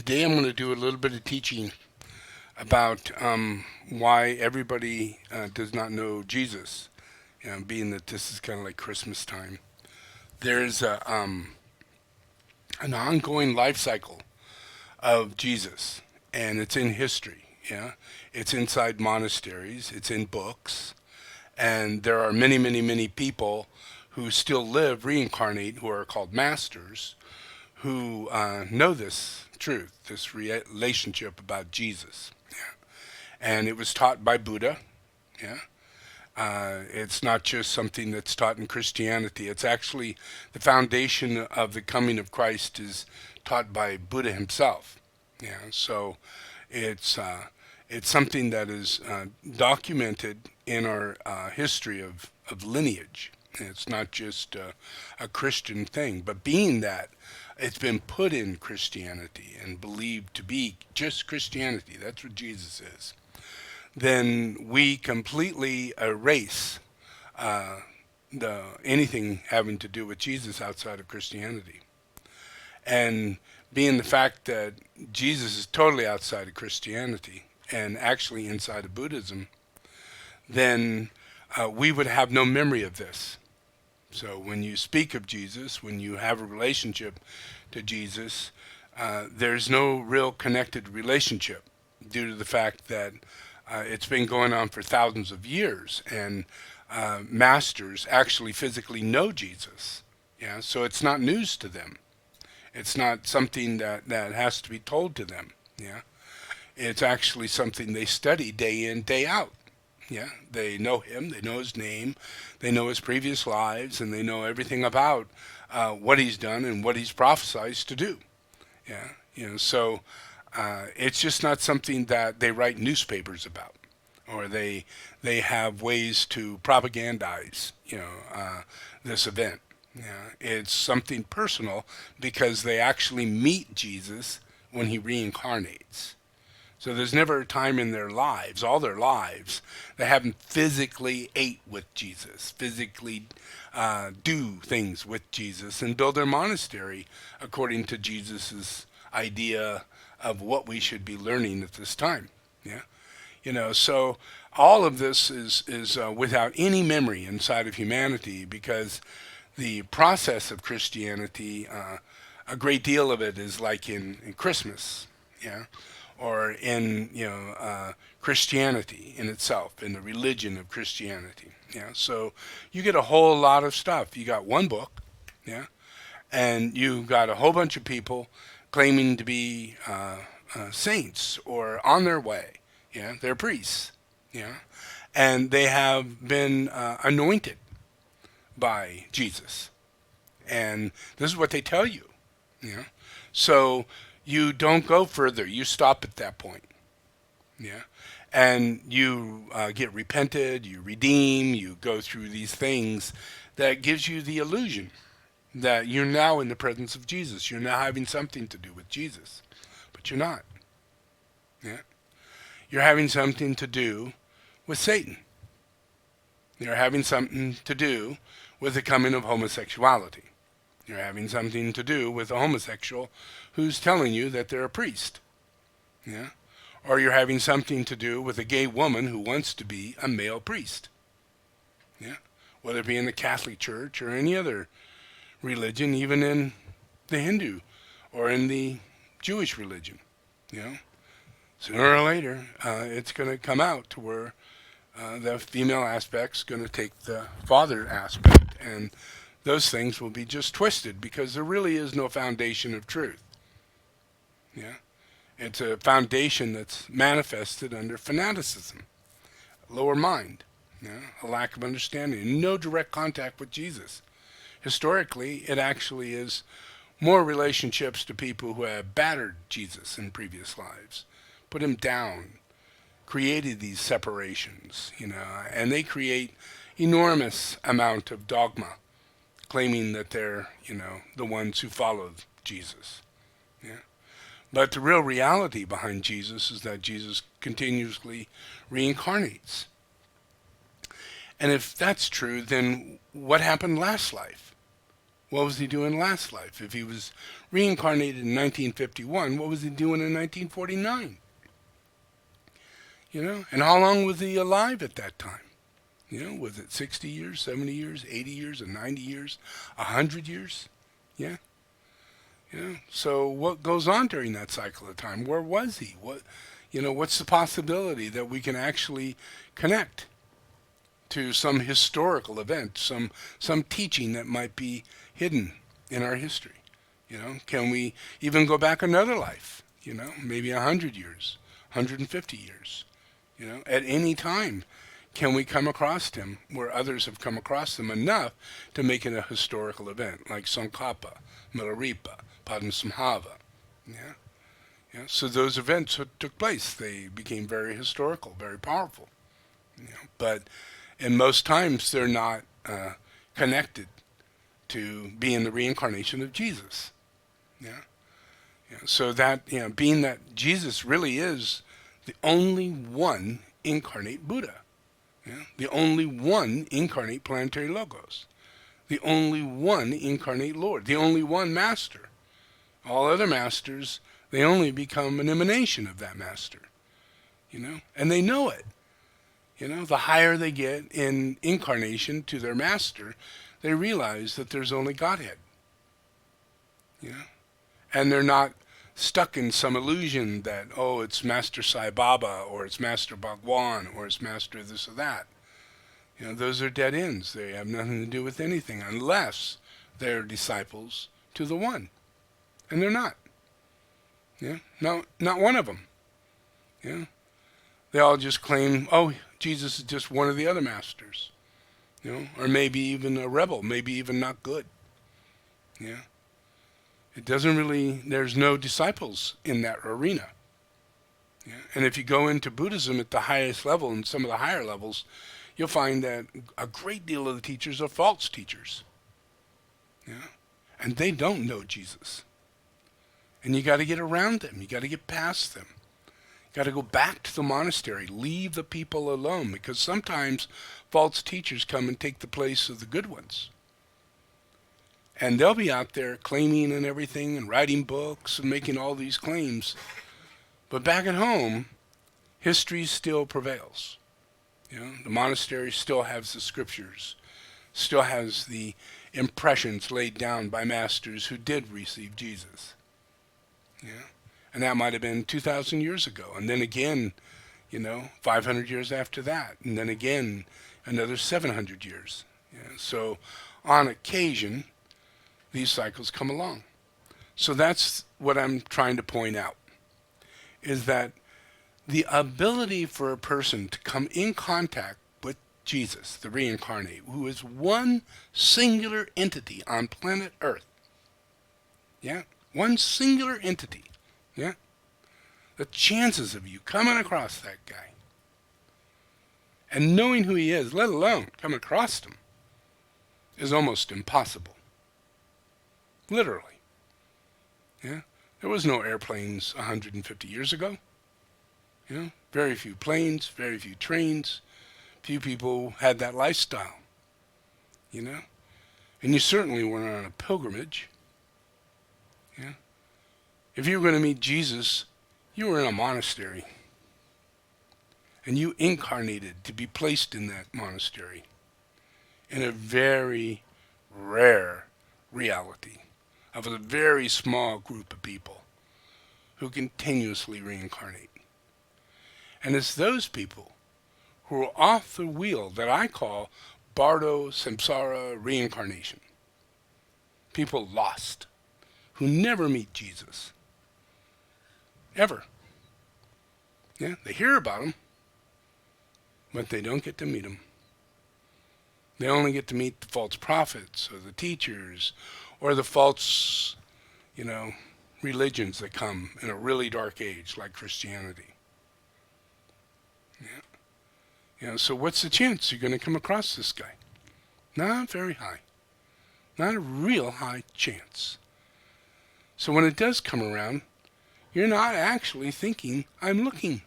Today I'm going to do a little bit of teaching about why everybody does not know Jesus, being that this is kind of like Christmas time. There's an ongoing life cycle of Jesus, and it's in history. Yeah, it's inside monasteries, it's in books, and there are many, many, many people who still live reincarnate who are called masters who know this truth, this relationship about Jesus. Yeah. And it was taught by Buddha. Yeah. It's not just something that's taught in Christianity. It's actually the foundation of the coming of Christ is taught by Buddha himself. Yeah. So it's it's something that is documented in our history of lineage. It's not just a Christian thing, but being that it's been put in Christianity and believed to be just Christianity, that's what Jesus is, then we completely erase uh, anything having to do with Jesus outside of Christianity. And being the fact that Jesus is totally outside of Christianity and actually inside of Buddhism, then we would have no memory of this. So when you speak of Jesus, when you have a relationship to Jesus, there's no real connected relationship due to the fact that it's been going on for thousands of years, and masters actually physically know Jesus. Yeah, so it's not news to them. It's not something that has to be told to them. Yeah, it's actually something they study day in, day out. Yeah, they know him, they know his name, they know his previous lives, and they know everything about what he's done and what he's prophesied to do. Yeah, so it's just not something that they write newspapers about, or they have ways to propagandize, this event. Yeah, it's something personal because they actually meet Jesus when he reincarnates. So there's never a time in their lives, all their lives, they haven't physically ate with Jesus, physically do things with Jesus, and build their monastery according to Jesus's idea of what we should be learning at this time. Yeah, so all of this is without any memory inside of humanity because the process of Christianity, a great deal of it is like in Christmas. Yeah, or in Christianity in itself, in the religion of Christianity. Yeah, so you get a whole lot of stuff. You got one book, yeah, and you got a whole bunch of people claiming to be saints or on their way. Yeah, they're priests. Yeah, and they have been anointed by Jesus, and this is what they tell you. Yeah, so you don't go further. You stop at that point. Yeah. And you get repented, you redeem, you go through these things that gives you the illusion that you're now in the presence of Jesus. You're now having something to do with Jesus. But you're not. Yeah. You're having something to do with Satan. You're having something to do with the coming of homosexuality. You're having something to do with a homosexual who's telling you that they're a priest. Yeah? Or you're having something to do with a gay woman who wants to be a male priest. Yeah? Whether it be in the Catholic Church or any other religion, even in the Hindu or in the Jewish religion. Sooner or later, it's going to come out to where the female aspect's going to take the father aspect, and those things will be just twisted because there really is no foundation of truth. Yeah, it's a foundation that's manifested under fanaticism, lower mind, a lack of understanding, no direct contact with Jesus. Historically, it actually is more relationships to people who have battered Jesus in previous lives, put him down, created these separations, and they create enormous amount of dogma claiming that they're, the ones who followed Jesus. Yeah. But the real reality behind Jesus is that Jesus continuously reincarnates. And if that's true, then what happened last life? What was he doing last life? If he was reincarnated in 1951, what was he doing in 1949? And how long was he alive at that time? Was it 60 years, 70 years, 80 years, or 90 years, 100 years? Yeah. So what goes on during that cycle of time? Where was he? What's the possibility that we can actually connect to some historical event, some teaching that might be hidden in our history? Can we even go back another life? Maybe 100 years, 150 years. At any time, can we come across him where others have come across him enough to make it a historical event, like Tsongkhapa, Milarepa, Padmasambhava? Yeah. So those events took place. They became very historical, very powerful. But in most times, they're not connected to being the reincarnation of Jesus. So that, being that Jesus really is the only one incarnate Buddha. The only one incarnate planetary logos. The only one incarnate Lord. The only one master. All other masters, they only become an emanation of that master. And they know it. The higher they get in incarnation to their master, they realize that there's only Godhead. And they're not stuck in some illusion that, oh, it's Master Sai Baba, or it's Master Bhagwan, or it's Master this or that. Those are dead ends. They have nothing to do with anything unless they're disciples to the one. And they're not. No, not one of them. They all just claim, oh, Jesus is just one of the other masters. Or maybe even a rebel, maybe even not good. It doesn't really, there's no disciples in that arena. And if you go into Buddhism at the highest level and some of the higher levels, you'll find that a great deal of the teachers are false teachers. And they don't know Jesus. And you got to get around them. You got to get past them. You got to go back to the monastery. Leave the people alone, because sometimes false teachers come and take the place of the good ones. And they'll be out there claiming and everything and writing books and making all these claims. But back at home, history still prevails. The monastery still has the scriptures, still has the impressions laid down by masters who did receive Jesus. And that might have been 2,000 years ago. And then again, 500 years after that. And then again, another 700 years. So on occasion, these cycles come along. So that's what I'm trying to point out, is that the ability for a person to come in contact with Jesus, the reincarnate, who is one singular entity on planet Earth. One singular entity. The chances of you coming across that guy and knowing who he is, let alone coming across him, is almost impossible. Literally. There was no airplanes 150 years ago. Very few planes, very few trains. Few people had that lifestyle. And you certainly weren't on a pilgrimage. If you were going to meet Jesus, you were in a monastery. And you incarnated to be placed in that monastery in a very rare reality of a very small group of people who continuously reincarnate. And it's those people who are off the wheel that I call Bardo Samsara reincarnation. People lost, who never meet Jesus. Ever. They hear about him, but they don't get to meet him. They only get to meet the false prophets or the teachers or the false, religions that come in a really dark age like Christianity. So what's the chance you're going to come across this guy? Not very high. Not a real high chance. So when it does come around, you're not actually thinking, I'm looking.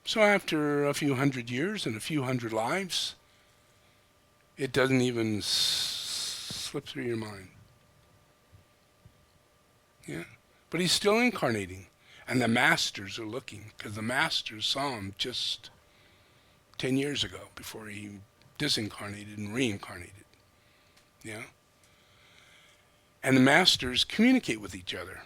So after a few hundred years and a few hundred lives, it doesn't even slip through your mind. Yeah. But he's still incarnating. And the masters are looking, because the masters saw him just 10 years ago before he disincarnated and reincarnated. Yeah. And the masters communicate with each other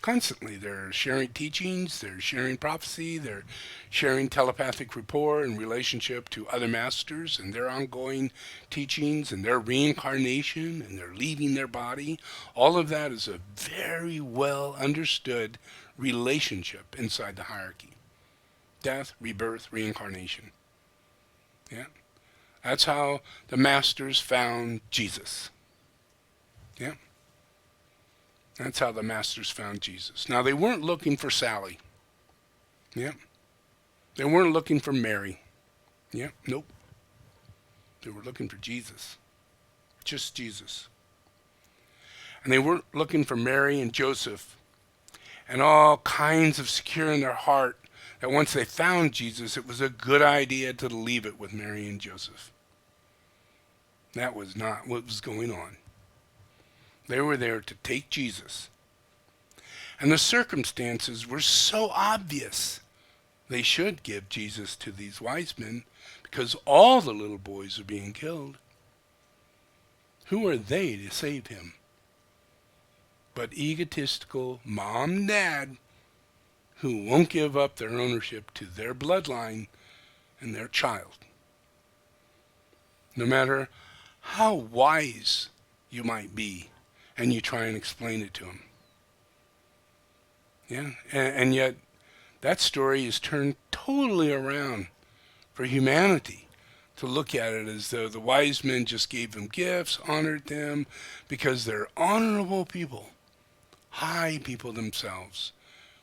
constantly. They're sharing teachings, they're sharing prophecy, they're sharing telepathic rapport and relationship to other masters and their ongoing teachings and their reincarnation and their leaving their body. All of that is a very well understood relationship inside the hierarchy. Death, rebirth, reincarnation. Yeah. That's how the masters found Jesus. Yeah. That's how the masters found Jesus. Now, they weren't looking for Sally. Yeah. They weren't looking for Mary. Yeah. Nope. They were looking for Jesus. Just Jesus. And they weren't looking for Mary and Joseph and all kinds of secure in their heart that once they found Jesus, it was a good idea to leave it with Mary and Joseph. That was not what was going on. They were there to take Jesus. And the circumstances were so obvious. They should give Jesus to these wise men because all the little boys are being killed. Who are they to save him? But egotistical mom and dad who won't give up their ownership to their bloodline and their child. No matter how wise you might be, and you try and explain it to them. Yeah, and yet that story is turned totally around for humanity to look at it as though the wise men just gave them gifts, honored them, because they're honorable people, high people themselves.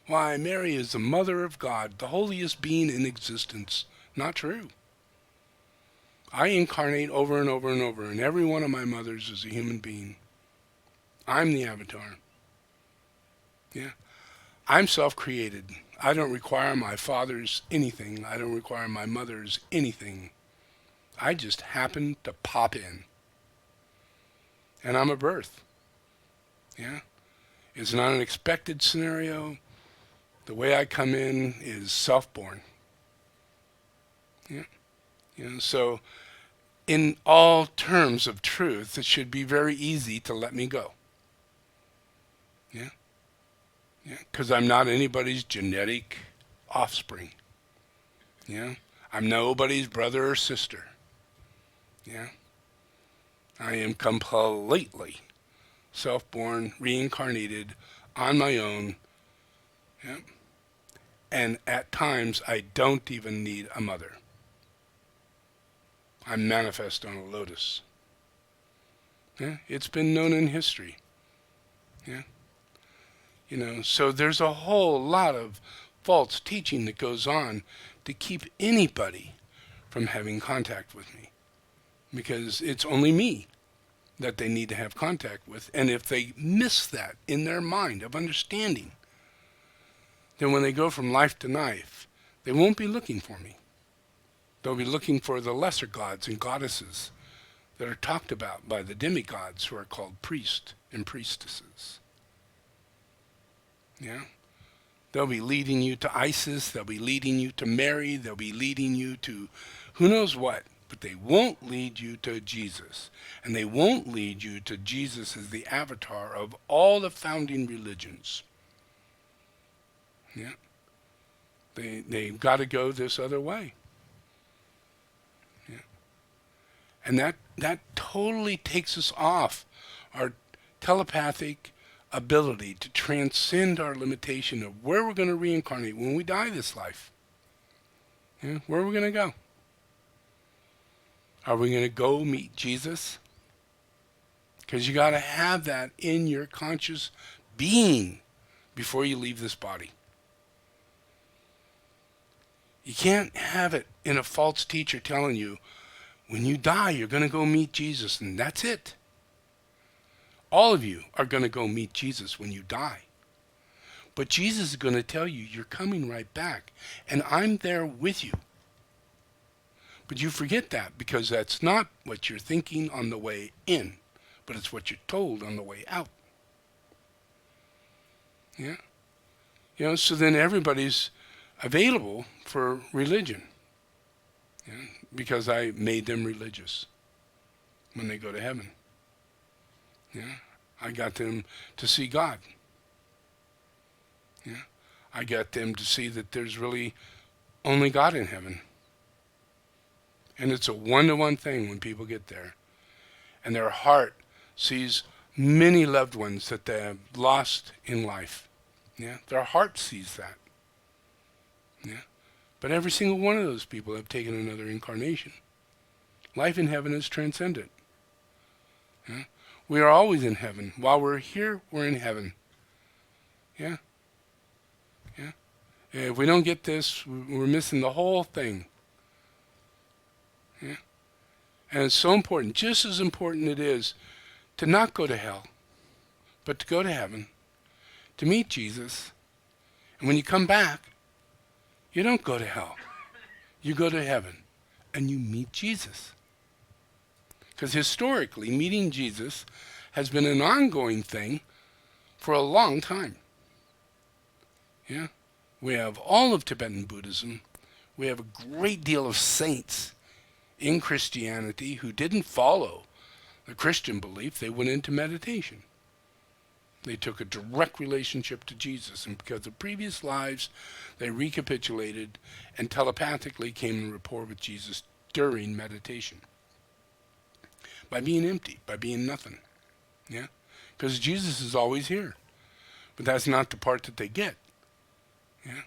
Why, Mary is the mother of God, the holiest being in existence. Not true. I incarnate over and over and over, and every one of my mothers is a human being. I'm the avatar. Yeah. I'm self-created. I don't require my father's anything. I don't require my mother's anything. I just happen to pop in. And I'm a birth. Yeah. It's not an expected scenario. The way I come in is self-born. Yeah. So in all terms of truth, it should be very easy to let me go. Yeah. Yeah. Because I'm not anybody's genetic offspring. Yeah. I'm nobody's brother or sister. Yeah. I am completely self-born, reincarnated, on my own. Yeah. And at times, I don't even need a mother. I'm manifest on a lotus. Yeah. It's been known in history. Yeah. So there's a whole lot of false teaching that goes on to keep anybody from having contact with me. Because it's only me that they need to have contact with. And if they miss that in their mind of understanding, then when they go from life to life, they won't be looking for me. They'll be looking for the lesser gods and goddesses that are talked about by the demigods who are called priests and priestesses. Yeah? They'll be leading you to Isis, they'll be leading you to Mary, they'll be leading you to who knows what, but they won't lead you to Jesus. And they won't lead you to Jesus as the avatar of all the founding religions. Yeah? They've got to go this other way. Yeah? And that totally takes us off our telepathic ability to transcend our limitation of where we're going to reincarnate when we die this life. Yeah? Where are we going to go? Are we going to go meet Jesus? Because you got to have that in your conscious being before you leave this body. You can't have it in a false teacher telling you, when you die, you're going to go meet Jesus, and that's it. All of you are going to go meet Jesus when you die. But Jesus is going to tell you, you're coming right back, and I'm there with you. But you forget that because that's not what you're thinking on the way in. but it's what you're told on the way out. Yeah? So then everybody's available for religion. Yeah? Because I made them religious when they go to heaven. Yeah? I got them to see God. Yeah? I got them to see that there's really only God in heaven. And it's a one-to-one thing when people get there. And their heart sees many loved ones that they have lost in life. Yeah? Their heart sees that. Yeah? But every single one of those people have taken another incarnation. Life in heaven is transcendent. Yeah? We are always in heaven. While we're here, we're in heaven. Yeah? Yeah? If we don't get this, we're missing the whole thing. Yeah? And it's so important, just as important it is to not go to hell, but to go to heaven, to meet Jesus. And when you come back, you don't go to hell. You go to heaven, and you meet Jesus. Because historically, meeting Jesus has been an ongoing thing for a long time. Yeah? We have all of Tibetan Buddhism. We have a great deal of saints in Christianity who didn't follow the Christian belief. They went into meditation. They took a direct relationship to Jesus, and because of previous lives, they recapitulated and telepathically came in rapport with Jesus during meditation. By being empty, by being nothing. Yeah? Because Jesus is always here. But that's not the part that they get. Yeah?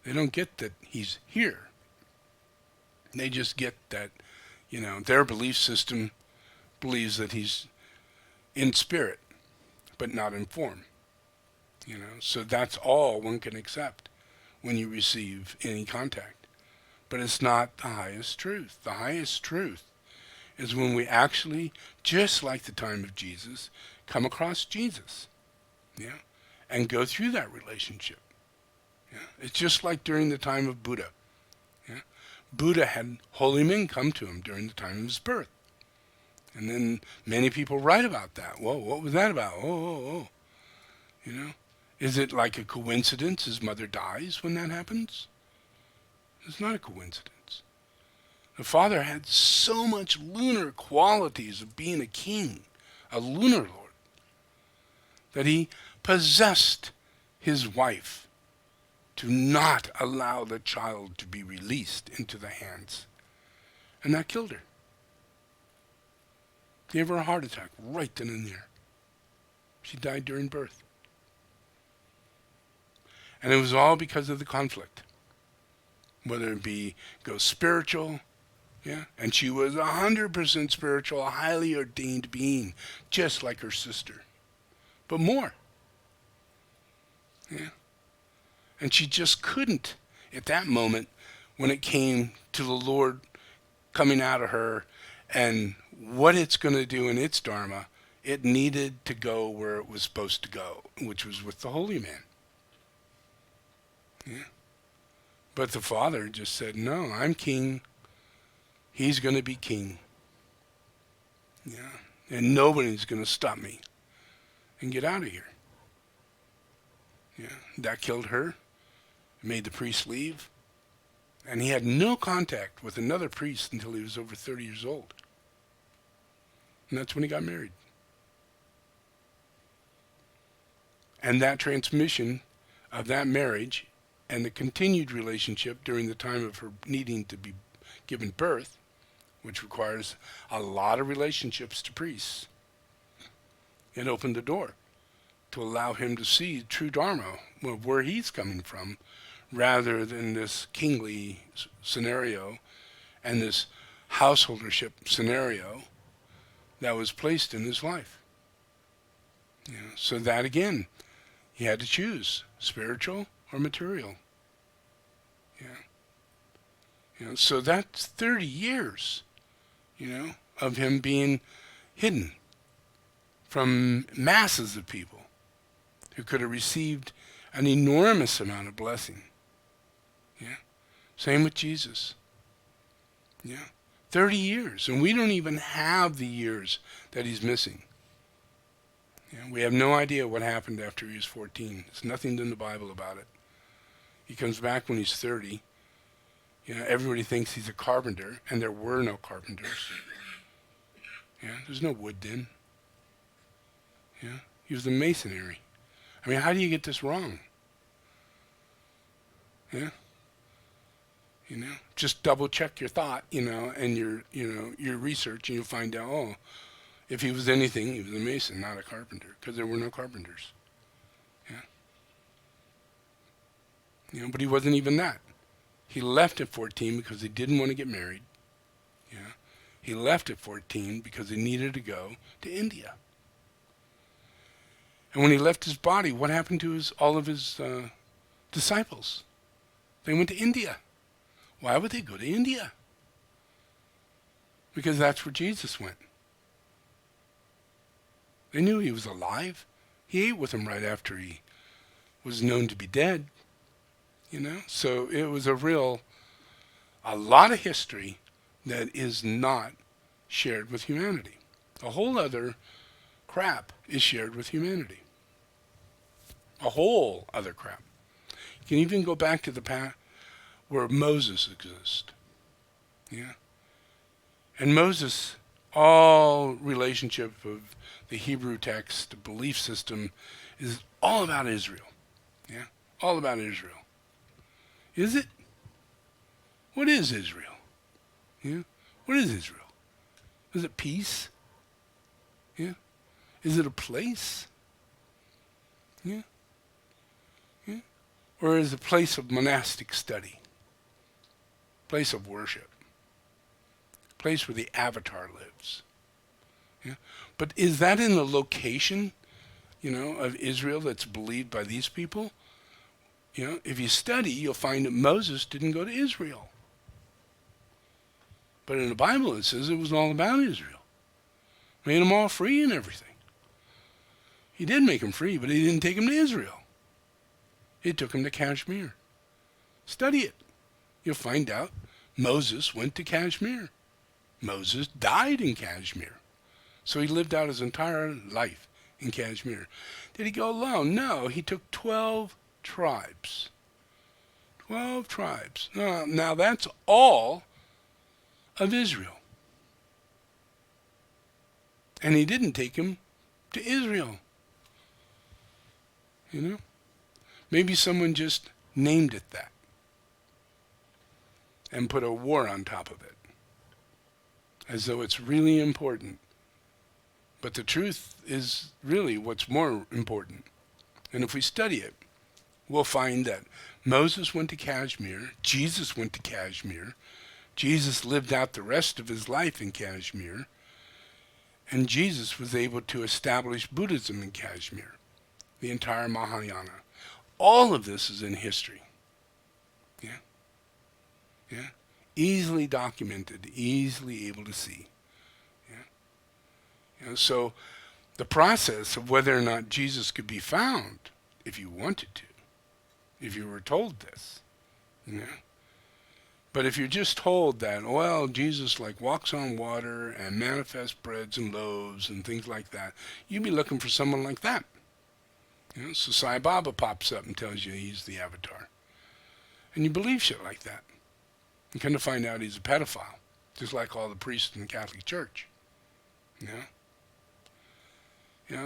They don't get that he's here. They just get that, their belief system believes that he's in spirit, but not in form. So that's all one can accept when you receive any contact. But it's not the highest truth. The highest truth is when we actually, just like the time of Jesus, come across Jesus. Yeah? And go through that relationship. Yeah? It's just like during the time of Buddha. Yeah? Buddha had holy men come to him during the time of his birth. And then many people write about that. Whoa, what was that about? Oh. Is it like a coincidence his mother dies when that happens? It's not a coincidence. The father had so much lunar qualities of being a king, a lunar lord, that he possessed his wife to not allow the child to be released into the hands. And that killed her. Gave her a heart attack right then and there. She died during birth. And it was all because of the conflict. Whether it be go spiritual, yeah, and she was 100% spiritual, a highly ordained being, just like her sister, but more. Yeah. And she just couldn't, at that moment, when it came to the Lord coming out of her and what it's going to do in its dharma, it needed to go where it was supposed to go, which was with the holy man. Yeah. But the father just said, no, I'm king. He's going to be king. Yeah. And nobody's going to stop me. And get out of here. Yeah. That killed her. Made the priest leave. And he had no contact with another priest until he was over 30 years old. And that's when he got married. And that transmission of that marriage and the continued relationship during the time of her needing to be given birth, which requires a lot of relationships to priests, it opened the door to allow him to see true dharma, where he's coming from, rather than this kingly scenario and this householdership scenario that was placed in his life. So that again, he had to choose spiritual or material. So that's 30 years, of him being hidden from masses of people who could have received an enormous amount of blessing. Same with Jesus. 30 years, and we don't even have the years that he's missing. We have no idea what happened after he was 14. There's nothing in the Bible about it. He comes back when he's 30. Everybody thinks he's a carpenter, and there were no carpenters. There's no wood then. He was the masonry. I mean, how do you get this wrong? Just double check your thought, and your research, and you'll find out, oh, if he was anything, he was a mason, not a carpenter, because there were no carpenters. But he wasn't even that. He left at 14 because he didn't want to get married. He left at 14 because he needed to go to India. And when he left his body, what happened to all of his disciples? They went to India. Why would they go to India? Because that's where Jesus went. They knew he was alive. He ate with them right after he was known to be dead. So it was a lot of history that is not shared with humanity. A whole other crap is shared with humanity. A whole other crap. You can even go back to the past where Moses exists. And Moses, all relationship of the Hebrew text, the belief system, is all about Israel. All about Israel. Is it? What is Israel? What is Israel? Is it peace? Is it a place? Or is it a place of monastic study? Place of worship? Place where the avatar lives? But is that in the location, of Israel that's believed by these people? If you study, you'll find that Moses didn't go to Israel. But in the Bible it says it was all about Israel. Made them all free and everything. He did make them free, but he didn't take them to Israel. He took them to Kashmir. Study it. You'll find out Moses went to Kashmir. Moses died in Kashmir. So he lived out his entire life in Kashmir. Did he go alone? No, he took 12 tribes. 12 tribes. Now that's all of Israel. And he didn't take him to Israel. Maybe someone just named it that and put a war on top of it, as though it's really important. But the truth is really what's more important. And if we study it, we'll find that Moses went to Kashmir, Jesus went to Kashmir, Jesus lived out the rest of his life in Kashmir, and Jesus was able to establish Buddhism in Kashmir, the entire Mahayana. All of this is in history. Easily documented, easily able to see. So the process of whether or not Jesus could be found, if you wanted to, if you were told this, But if you're just told that, well, Jesus walks on water and manifests breads and loaves and things like that, you'd be looking for someone like that. So Sai Baba pops up and tells you he's the avatar. And you believe shit like that. You kind of find out he's a pedophile, just like all the priests in the Catholic Church.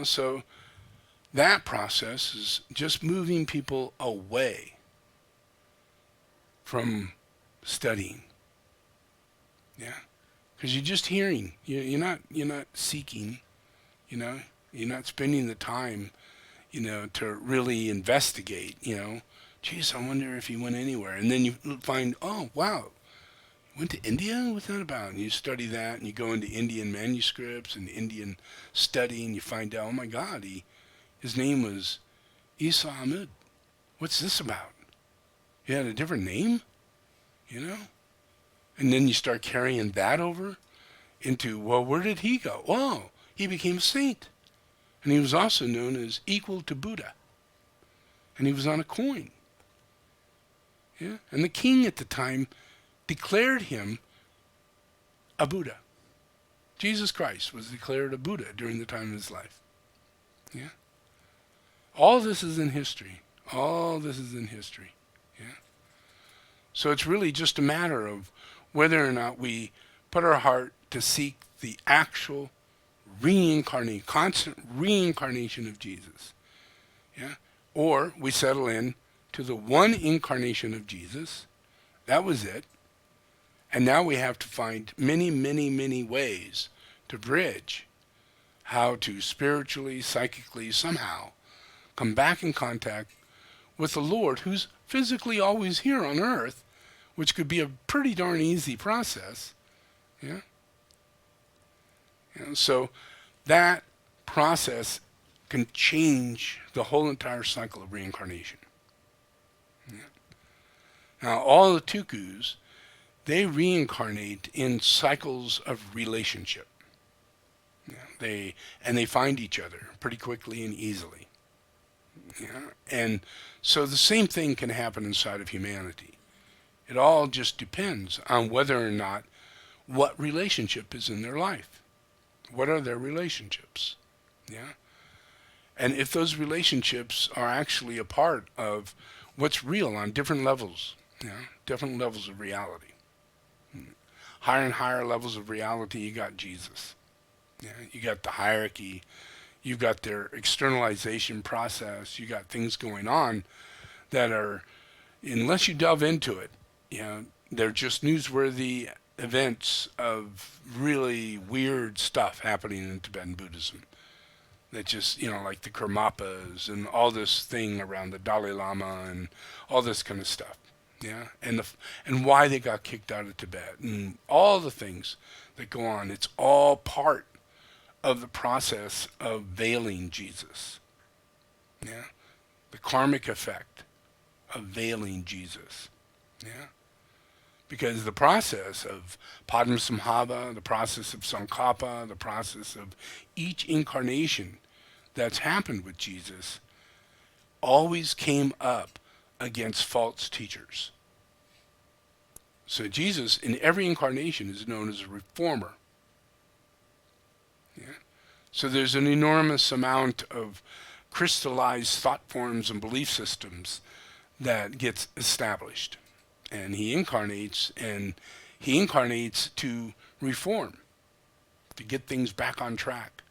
So that process is just moving people away from studying. Because you're just hearing. You're not seeking. You're not spending the time, to really investigate. Geez, I wonder if he went anywhere. And then you find, oh wow, went to India? What's that about? And you study that, and you go into Indian manuscripts and Indian study, and you find out, oh my God, his name was Isa Ahmed. What's this about? He had a different name, And then you start carrying that over into, well, where did he go? Oh, he became a saint. And he was also known as equal to Buddha. And he was on a coin. And the king at the time declared him a Buddha. Jesus Christ was declared a Buddha during the time of his life. Yeah. All this is in history. All this is in history. Yeah. So it's really just a matter of whether or not we put our heart to seek the actual constant reincarnation of Jesus. Yeah. Or we settle in to the one incarnation of Jesus. That was it. And now we have to find many, many, many ways to bridge how to spiritually, psychically, somehow come back in contact with the Lord, who's physically always here on earth, which could be a pretty darn easy process. Yeah. So that process can change the whole entire cycle of reincarnation. Yeah. Now, all the tukus, they reincarnate in cycles of relationship. Yeah. They find each other pretty quickly and easily. Yeah. And so the same thing can happen inside of humanity. It all just depends on whether or not what relationship is in their life. What are their relationships? Yeah. And if those relationships are actually a part of what's real on different levels, yeah, different levels of reality. Higher and higher levels of reality, you got Jesus. Yeah, you got the hierarchy, you've got their externalization process, you got things going on that are, unless you delve into it, you know, they're just newsworthy events of really weird stuff happening in Tibetan Buddhism. That just, like the Karmapas and all this thing around the Dalai Lama and all this kind of stuff. Yeah, and why they got kicked out of Tibet and all the things that go on. It's all part of the process of veiling Jesus. Yeah, the karmic effect of veiling Jesus. Yeah, because the process of Padmasambhava, the process of Sankappa, the process of each incarnation that's happened with Jesus always came up against false teachers. So Jesus, in every incarnation, is known as a reformer. Yeah? So there's an enormous amount of crystallized thought forms and belief systems that gets established. And he incarnates to reform, to get things back on track.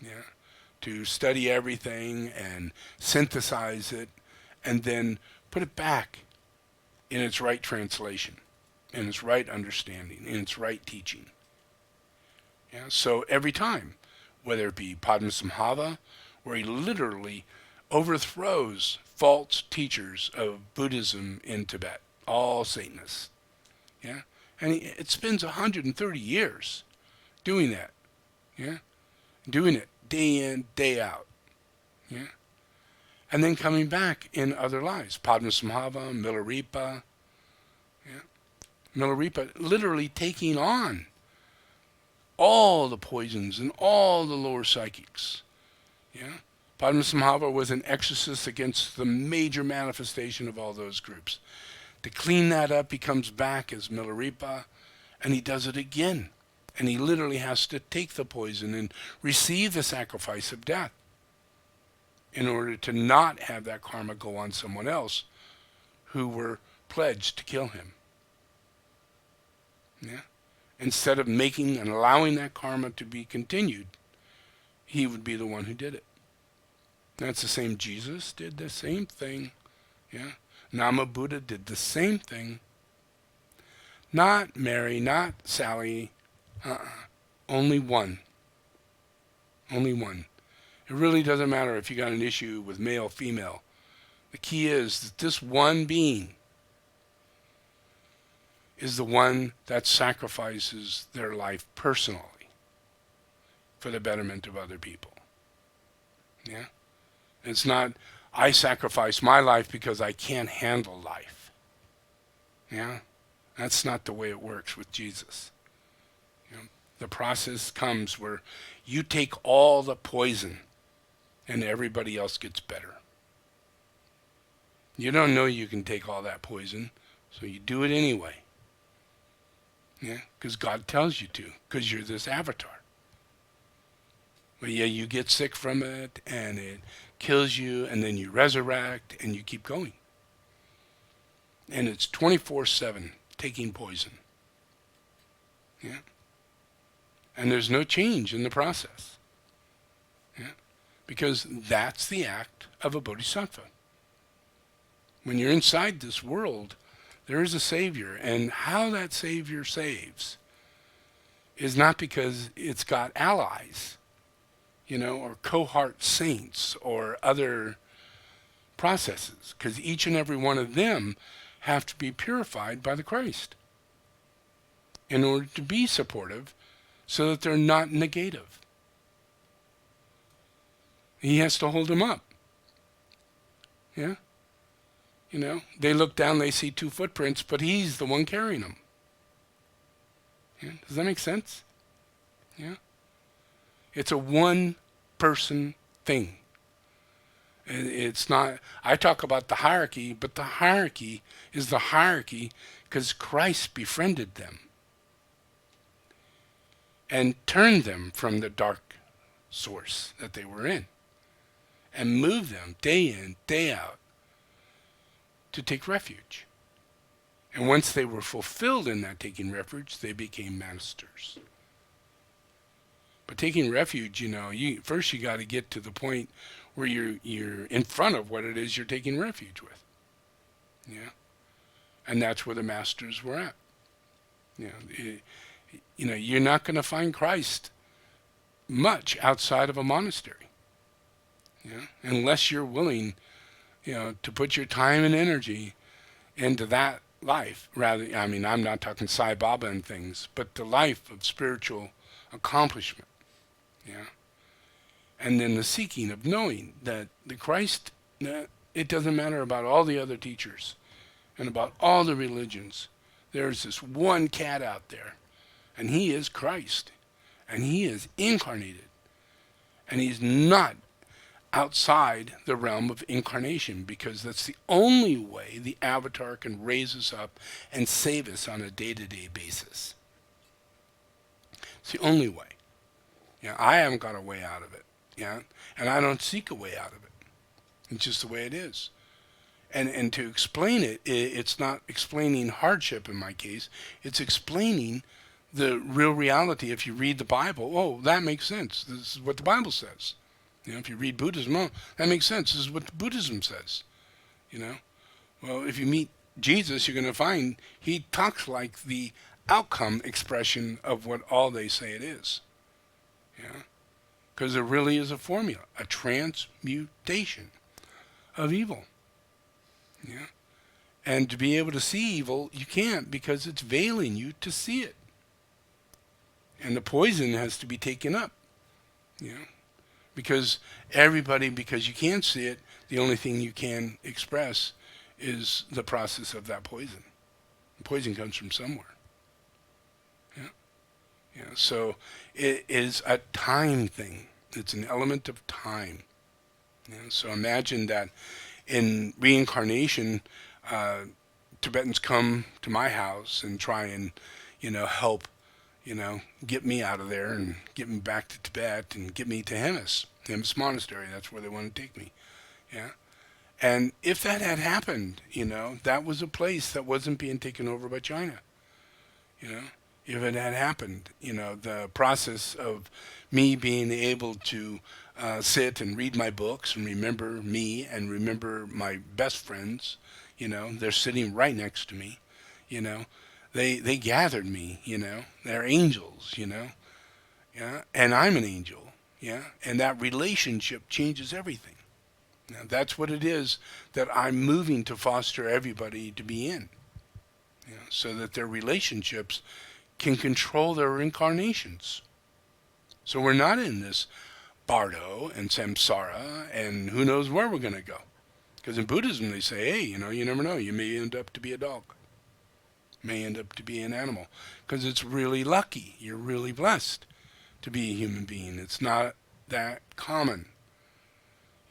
Yeah? To study everything and synthesize it and then put it back in its right translation, in its right understanding, in its right teaching. Yeah? So every time, whether it be Padmasambhava, where he literally overthrows false teachers of Buddhism in Tibet, all Satanists. Yeah? And it spends 130 years doing that. Yeah? Doing it day in, day out. Yeah? And then coming back in other lives. Padmasambhava, Milarepa. Yeah? Milarepa literally taking on all the poisons and all the lower psychics. Yeah? Padmasambhava was an exorcist against the major manifestation of all those groups. To clean that up, he comes back as Milarepa, and he does it again. And he literally has to take the poison and receive the sacrifice of death in order to not have that karma go on someone else who were pledged to kill him. Yeah? Instead of making and allowing that karma to be continued, he would be the one who did it. That's the same. Jesus did the same thing. Yeah? Nama Buddha did the same thing. Not Mary, not Sally. Only one. Only one. It really doesn't matter if you got an issue with male, female. The key is that this one being is the one that sacrifices their life personally for the betterment of other people. Yeah? It's not, I sacrifice my life because I can't handle life. Yeah? That's not the way it works with Jesus. You know, the process comes where you take all the poison and everybody else gets better. You don't know you can take all that poison, so you do it anyway. Yeah? Because God tells you to, because you're this avatar. But yeah, you get sick from it and it kills you, and then you resurrect and you keep going. And it's 24/7 taking poison. Yeah. And there's no change in the process. Yeah. Because that's the act of a bodhisattva. When you're inside this world, there is a savior, and how that savior saves is not because it's got allies, or cohort saints or other processes, because each and every one of them have to be purified by the Christ in order to be supportive so that they're not negative. He has to hold them up. Yeah? They look down, they see two footprints, but he's the one carrying them. Yeah? Does that make sense? Yeah? It's a one-person thing. It's not, I talk about the hierarchy, but the hierarchy is the hierarchy because Christ befriended them and turned them from the dark source that they were in and moved them day in, day out to take refuge. And once they were fulfilled in that taking refuge, they became masters. But taking refuge, first you got to get to the point where you're in front of what it is you're taking refuge with. Yeah. And that's where the masters were at. You're not going to find Christ much outside of a monastery. Yeah. Unless you're willing, to put your time and energy into that life. Rather, I'm not talking Sai Baba and things, but the life of spiritual accomplishment. Yeah. And then the seeking of knowing that the Christ, it doesn't matter about all the other teachers and about all the religions. There's this one cat out there, and he is Christ, and he is incarnated, and he's not outside the realm of incarnation, because that's the only way the avatar can raise us up and save us on a day-to-day basis. It's the only way. Yeah, I haven't got a way out of it. Yeah, and I don't seek a way out of it. It's just the way it is. And to explain it, it's not explaining hardship in my case. It's explaining the real reality. If you read the Bible, oh, that makes sense. This is what the Bible says. If you read Buddhism, oh, that makes sense. This is what Buddhism says. Well, if you meet Jesus, you're going to find he talks like the outcome expression of what all they say it is. Yeah. Because there really is a formula, a transmutation of evil. Yeah. And to be able to see evil, you can't, because it's veiling you to see it. And the poison has to be taken up. Yeah. Because you can't see it, the only thing you can express is the process of that poison. The poison comes from somewhere. Yeah, so it is a time thing. It's an element of time. Yeah, so imagine that in reincarnation, Tibetans come to my house and try and, help, get me out of there and get me back to Tibet and get me to Hemis Monastery. That's where they want to take me. Yeah. And if that had happened, that was a place that wasn't being taken over by China. If it had happened, the process of me being able to sit and read my books and remember me and remember my best friends, they're sitting right next to me, they gathered me, they're angels, yeah, and I'm an angel, yeah, and that relationship changes everything. Now, that's what it is that I'm moving to foster everybody to be in, so that their relationships can control their incarnations. So we're not in this bardo and samsara and who knows where we're going to go. Because in Buddhism they say, hey, you never know. You may end up to be a dog. May end up to be an animal. Because it's really lucky. You're really blessed to be a human being. It's not that common.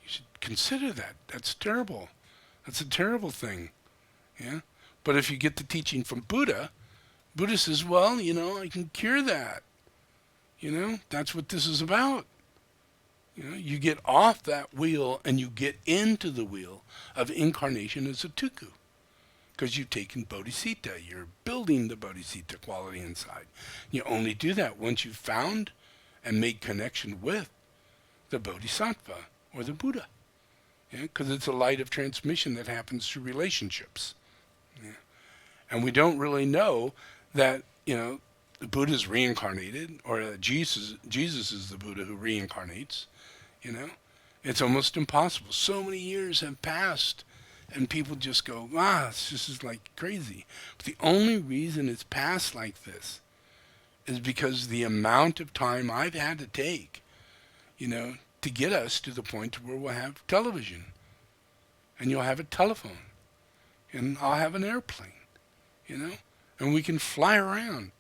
You should consider that. That's terrible. That's a terrible thing. Yeah. But if you get the teaching from Buddha says, well, I can cure that. That's what this is about. You get off that wheel and you get into the wheel of incarnation as a tuku. Because you've taken bodhicitta. You're building the bodhicitta quality inside. You only do that once you've found and made connection with the bodhisattva or the Buddha. Because it's a light of transmission that happens through relationships. Yeah? And we don't really know that, the Buddha's reincarnated, or that Jesus is the Buddha who reincarnates. It's almost impossible. So many years have passed, and people just go, it's just like crazy. But the only reason it's passed like this is because the amount of time I've had to take, to get us to the point where we'll have television, and you'll have a telephone, and I'll have an airplane, and we can fly around.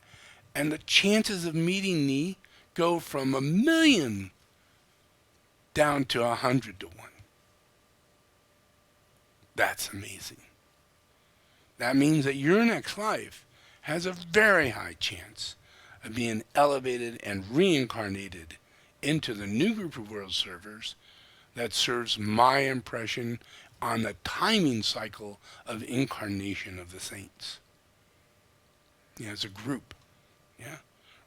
And the chances of meeting me go from 1,000,000 down to 100 to 1. That's amazing. That means that your next life has a very high chance of being elevated and reincarnated into the new group of world servers that serves my impression on the timing cycle of incarnation of the saints. As a group.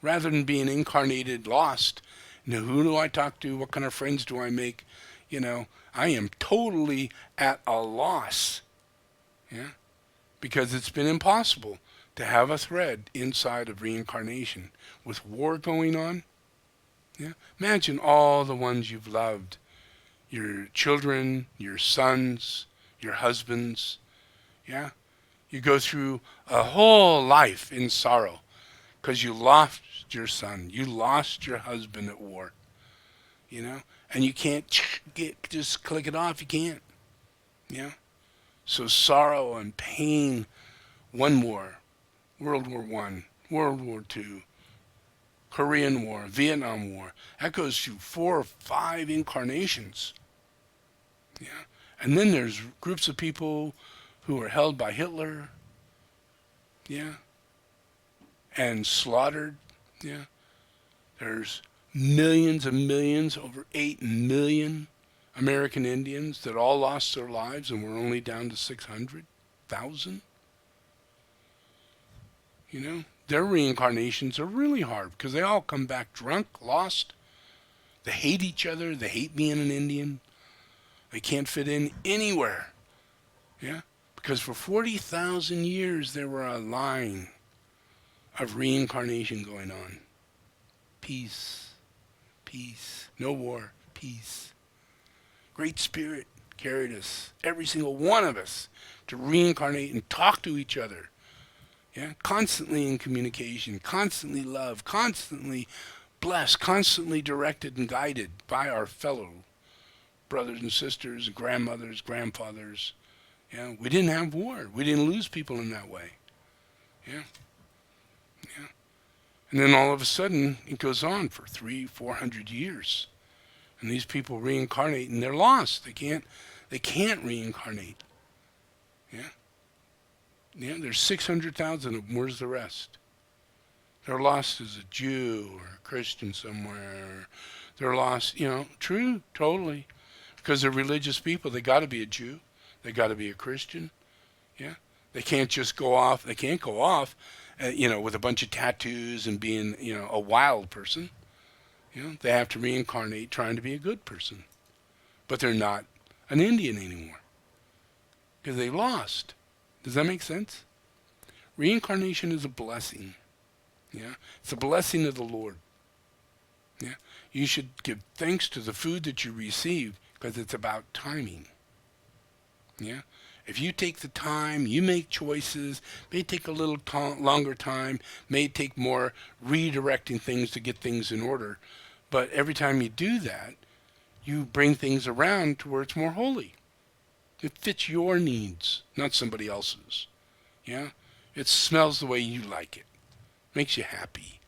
Rather than being incarnated lost, who do I talk to? What kind of friends do I make? I am totally at a loss. Because it's been impossible to have a thread inside of reincarnation with war going on. Imagine all the ones you've loved. Your children, your sons, your husbands. You go through a whole life in sorrow because you lost your son, you lost your husband at war, and you can't just click it off. You can't. So sorrow and pain. One war, World War I, World War II, Korean War, Vietnam War. That goes through 4 or 5 incarnations. And then there's groups of people who are held by Hitler. And slaughtered. There's millions and millions, over 8 million American Indians that all lost their lives, and we're only down to 600,000. Their reincarnations are really hard because they all come back drunk, lost. They hate each other. They hate being an Indian. They can't fit in anywhere. Because for 40,000 years there were a line of reincarnation going on. Peace. Peace. No war. Peace. Great Spirit carried us, every single one of us, to reincarnate and talk to each other. Constantly in communication, constantly loved, constantly blessed, constantly directed and guided by our fellow brothers and sisters, grandmothers, grandfathers. We didn't have war. We didn't lose people in that way. And then all of a sudden, it goes on for 300-400 years. And these people reincarnate, and they're lost. They can't reincarnate. There's 600,000 of them. Where's the rest? They're lost as a Jew or a Christian somewhere. They're lost, true, totally. Because they're religious people. They got to be a Jew. They got to be a Christian. They can't just go off. They can't go off, with a bunch of tattoos and being, a wild person. They have to reincarnate trying to be a good person. But they're not an Indian anymore. Because they lost. Does that make sense? Reincarnation is a blessing. It's a blessing of the Lord. You should give thanks to the food that you receive because it's about timing. If you take the time, you make choices, may take a little longer time, may take more redirecting things to get things in order. But every time you do that, you bring things around to where it's more holy. It fits your needs, not somebody else's. It smells the way you like it. Makes you happy.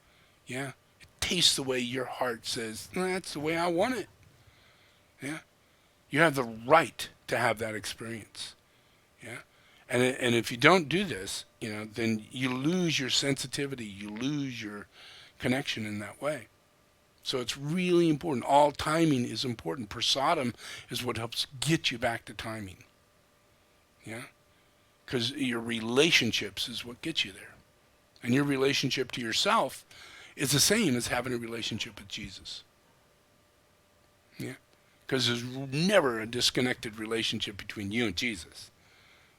It tastes the way your heart says, that's the way I want it. You have the right to have that experience. And if you don't do this, then you lose your sensitivity. You lose your connection in that way. So it's really important. All timing is important. Prasadam is what helps get you back to timing. Yeah? Because your relationships is what gets you there. And your relationship to yourself is the same as having a relationship with Jesus. Yeah? Because there's never a disconnected relationship between you and Jesus.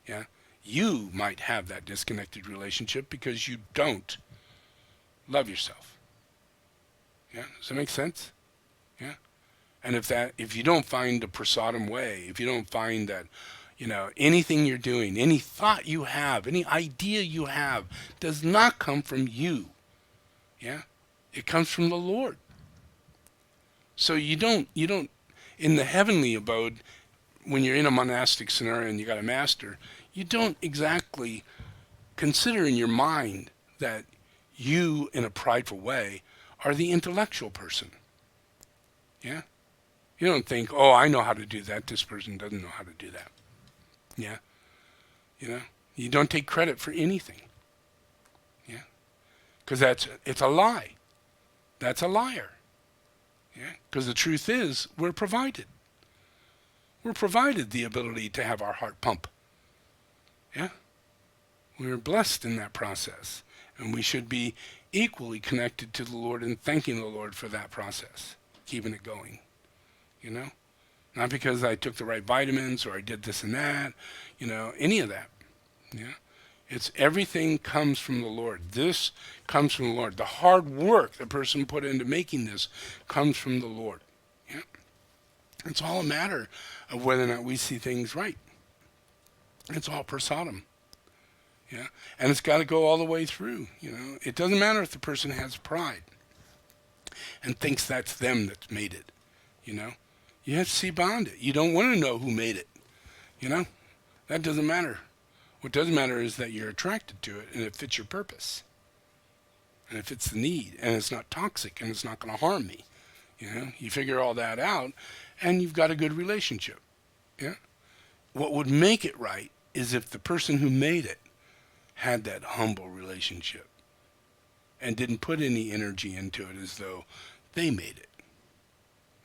Yeah? You might have that disconnected relationship because you don't love yourself. Yeah? Does that make sense? Yeah? And if you don't find the prasadam way, if you don't find that, anything you're doing, any thought you have, any idea you have does not come from you. Yeah? It comes from the Lord. So you don't, in the heavenly abode, when you're in a monastic scenario and you got a master, you don't exactly consider in your mind that you, in a prideful way, are the intellectual person. Yeah? You don't think, oh, I know how to do that. This person doesn't know how to do that. Yeah? You don't take credit for anything. Yeah? Because it's a lie. That's a liar. Yeah? Because the truth is, we're provided. We're provided the ability to have our heart pump. Yeah? We're blessed in that process. And we should be equally connected to the Lord and thanking the Lord for that process, keeping it going. Not because I took the right vitamins or I did this and that, any of that. Yeah? It's everything comes from the Lord. This comes from the Lord. The hard work the person put into making this comes from the Lord. Yeah? It's all a matter of whether or not we see things right. It's all prasadam. Yeah? And it's got to go all the way through. It doesn't matter if the person has pride and thinks that's them that's made it. You have to see beyond it. You don't want to know who made it. That doesn't matter. What does matter is that you're attracted to it and it fits your purpose. And it fits the need. And it's not toxic and it's not going to harm me. You figure all that out and you've got a good relationship. Yeah? What would make it right is if the person who made it had that humble relationship and didn't put any energy into it as though they made it.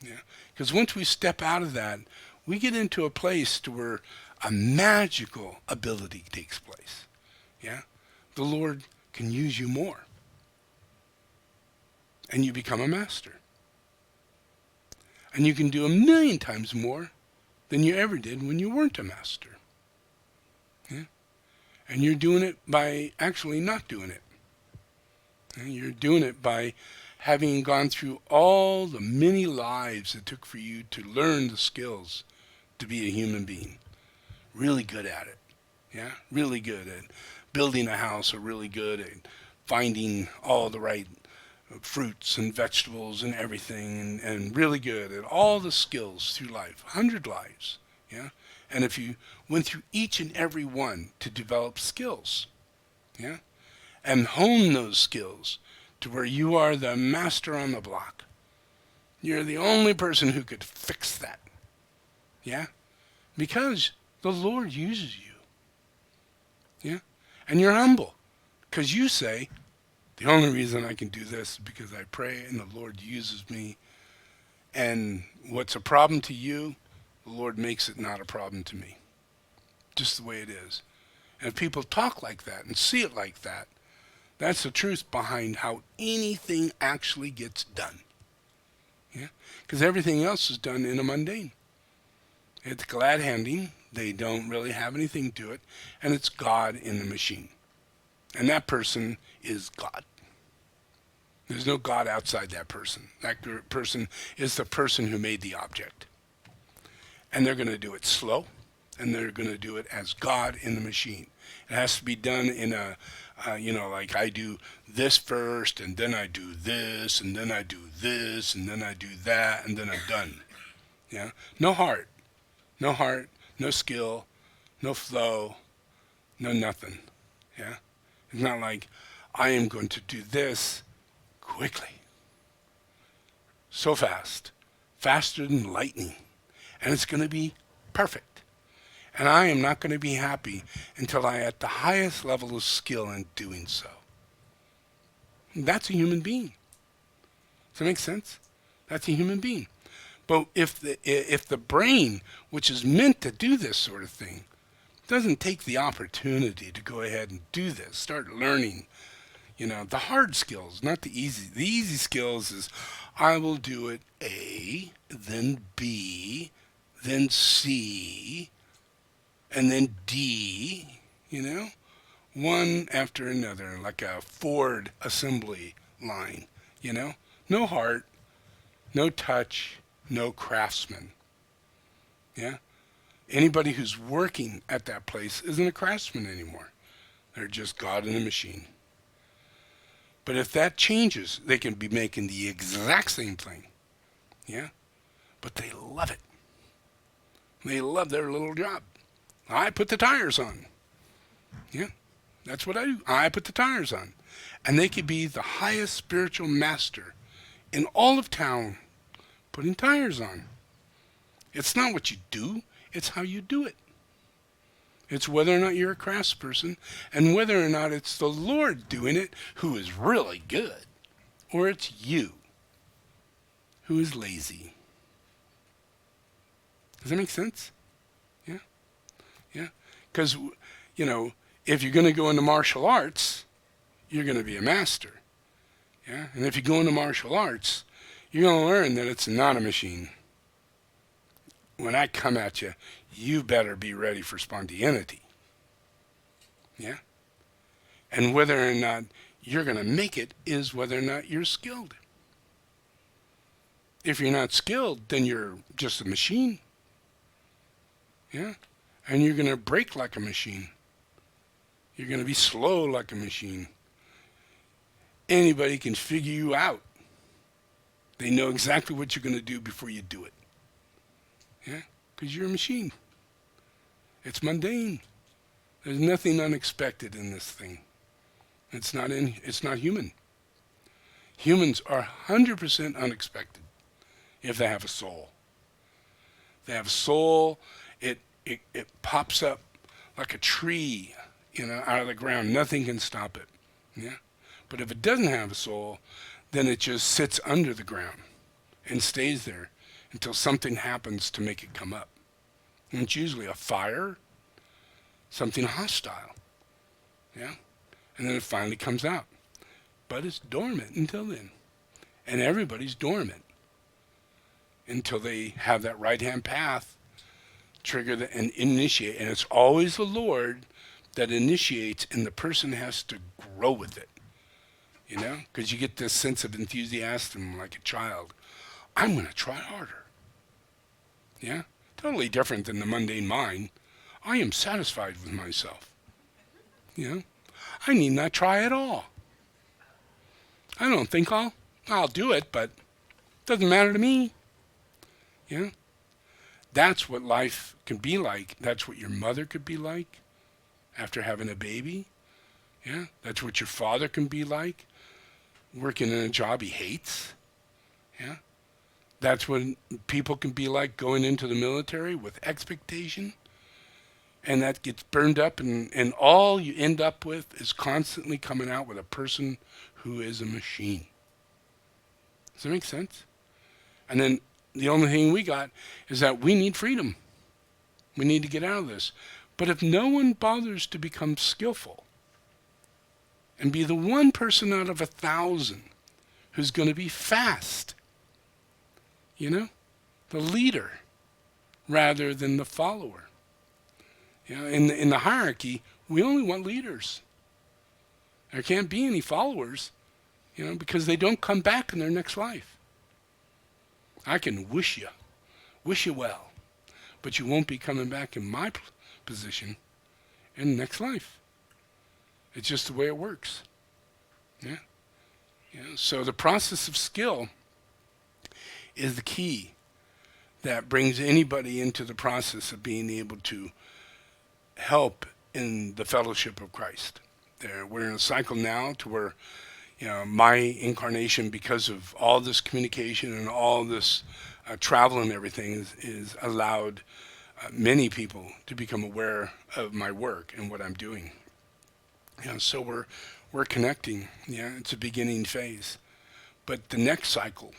Yeah? Because once we step out of that, we get into a place to where a magical ability takes place. Yeah? The Lord can use you more. And you become a master. And you can do 1,000,000 times more than you ever did when you weren't a master. Yeah? And you're doing it by actually not doing it. And you're doing it by having gone through all the many lives it took for you to learn the skills to be a human being. Really good at it. Yeah? Really good at building a house, or really good at finding all the right fruits and vegetables and everything, and really good at all the skills through life. 100 lives. Yeah? And if you went through each and every one to develop skills, yeah, and hone those skills to where you are the master on the block, you're the only person who could fix that. Yeah? Because the Lord uses you. Yeah? And you're humble. Because you say, the only reason I can do this is because I pray and the Lord uses me. And what's a problem to you, the Lord makes it not a problem to me. Just the way it is. And if people talk like that and see it like that, that's the truth behind how anything actually gets done. Yeah? Because everything else is done in a mundane. It's glad handing. They don't really have anything to it. And it's God in the machine. And that person is God. There's no God outside that person. That person is the person who made the object. And they're going to do it slow. And they're going to do it as God in the machine. It has to be done in a, like I do this first, and then I do this, and then I do this, and then I do that, and then I'm done. Yeah? No heart. No heart, no skill, no flow, no nothing. Yeah? It's not like I am going to do this quickly. So fast. Faster than lightning. And it's going to be perfect. And I am not going to be happy until I am at the highest level of skill in doing so. That's a human being. Does that make sense? That's a human being. But if the brain, which is meant to do this sort of thing, doesn't take the opportunity to go ahead and do this, start learning, the hard skills, not the easy. The easy skills is I will do it A, then B, then C, and then D, one after another, like a Ford assembly line, No heart, no touch, no craftsman. Yeah? Anybody who's working at that place isn't a craftsman anymore. They're just God in a machine. But if that changes, they can be making the exact same thing. Yeah? But they love it. They love their little job. I put the tires on. Yeah? That's what I do. I put the tires on. And they could be the highest spiritual master in all of town putting tires on. It's not what you do, it's how you do it. It's whether or not you're a craftsperson and whether or not it's the Lord doing it who is really good, or it's you who is lazy. Does that make sense? Yeah? Yeah? Because, if you're going to go into martial arts, you're going to be a master. Yeah? And if you go into martial arts, you're going to learn that it's not a machine. When I come at you, you better be ready for spontaneity. Yeah? And whether or not you're going to make it is whether or not you're skilled. If you're not skilled, then you're just a machine. Yeah? And you're going to break like a machine. You're going to be slow like a machine. Anybody can figure you out. They know exactly what you're going to do before you do it. Yeah? Because you're a machine. It's mundane. There's nothing unexpected in this thing. It's not human. Humans are 100% unexpected if they have a soul. If they have a soul, it pops up like a tree, out of the ground. Nothing can stop it. Yeah? But if it doesn't have a soul, then it just sits under the ground and stays there until something happens to make it come up. And it's usually a fire, something hostile. Yeah? And then it finally comes out. But it's dormant until then. And everybody's dormant until they have that right-hand path trigger and initiate. And it's always the Lord that initiates, and the person has to grow with it. Because you get this sense of enthusiasm like a child. I'm going to try harder. Yeah? Totally different than the mundane mind. I am satisfied with myself. I need not try at all. I don't think I'll do it, but it doesn't matter to me. Yeah? That's what life can be like. That's what your mother could be like after having a baby. Yeah? That's what your father can be like working in a job he hates. Yeah? That's what people can be like going into the military with expectation. And that gets burned up, and all you end up with is constantly coming out with a person who is a machine. Does that make sense? And then the only thing we got is that we need freedom. We need to get out of this. But if no one bothers to become skillful and be the one person out of 1,000 who's going to be fast, the leader rather than the follower. In the hierarchy, we only want leaders. There can't be any followers, because they don't come back in their next life. I can wish you well, but you won't be coming back in my position in the next life. It's just the way it works. Yeah. So the process of skill is the key that brings anybody into the process of being able to help in the fellowship of Christ. We're in a cycle now to where, my incarnation, because of all this communication and all this travel and everything, is allowed many people to become aware of my work and what I'm doing. So we're connecting. It's a beginning phase, but the next cycle,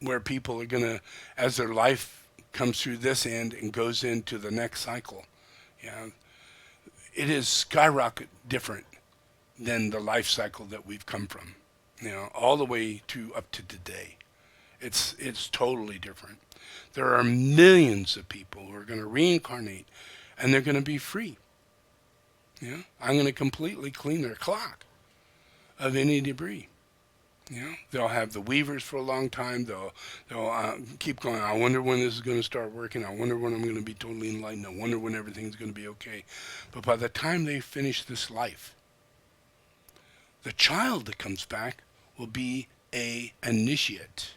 where people are going to, as their life comes through this end and goes into the next cycle, yeah, it is skyrocket different than the life cycle that we've come from, all the way to up to today. It's totally different. There are millions of people who are going to reincarnate, and they're going to be free. I'm going to completely clean their clock of any debris. They'll have the weavers for a long time. They'll keep going. I wonder when this is going to start working. I wonder when I'm going to be totally enlightened. I wonder when everything's going to be okay. But by the time they finish this life, the child that comes back will be a initiate.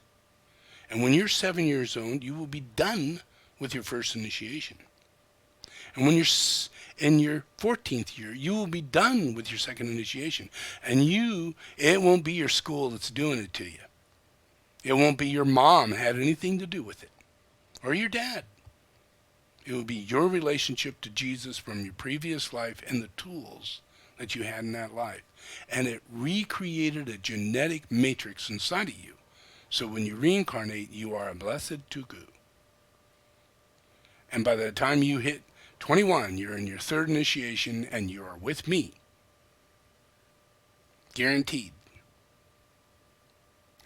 And when you're 7 years old, you will be done with your first initiation. And when you're in your 14th year, you will be done with your second initiation. And it won't be your school that's doing it to you. It won't be your mom had anything to do with it, or your dad. It will be your relationship to Jesus from your previous life and the tools that you had in that life. And it recreated a genetic matrix inside of you. So when you reincarnate, you are a blessed tuku. And by the time you hit 21, you're in your third initiation, and you are with me. Guaranteed.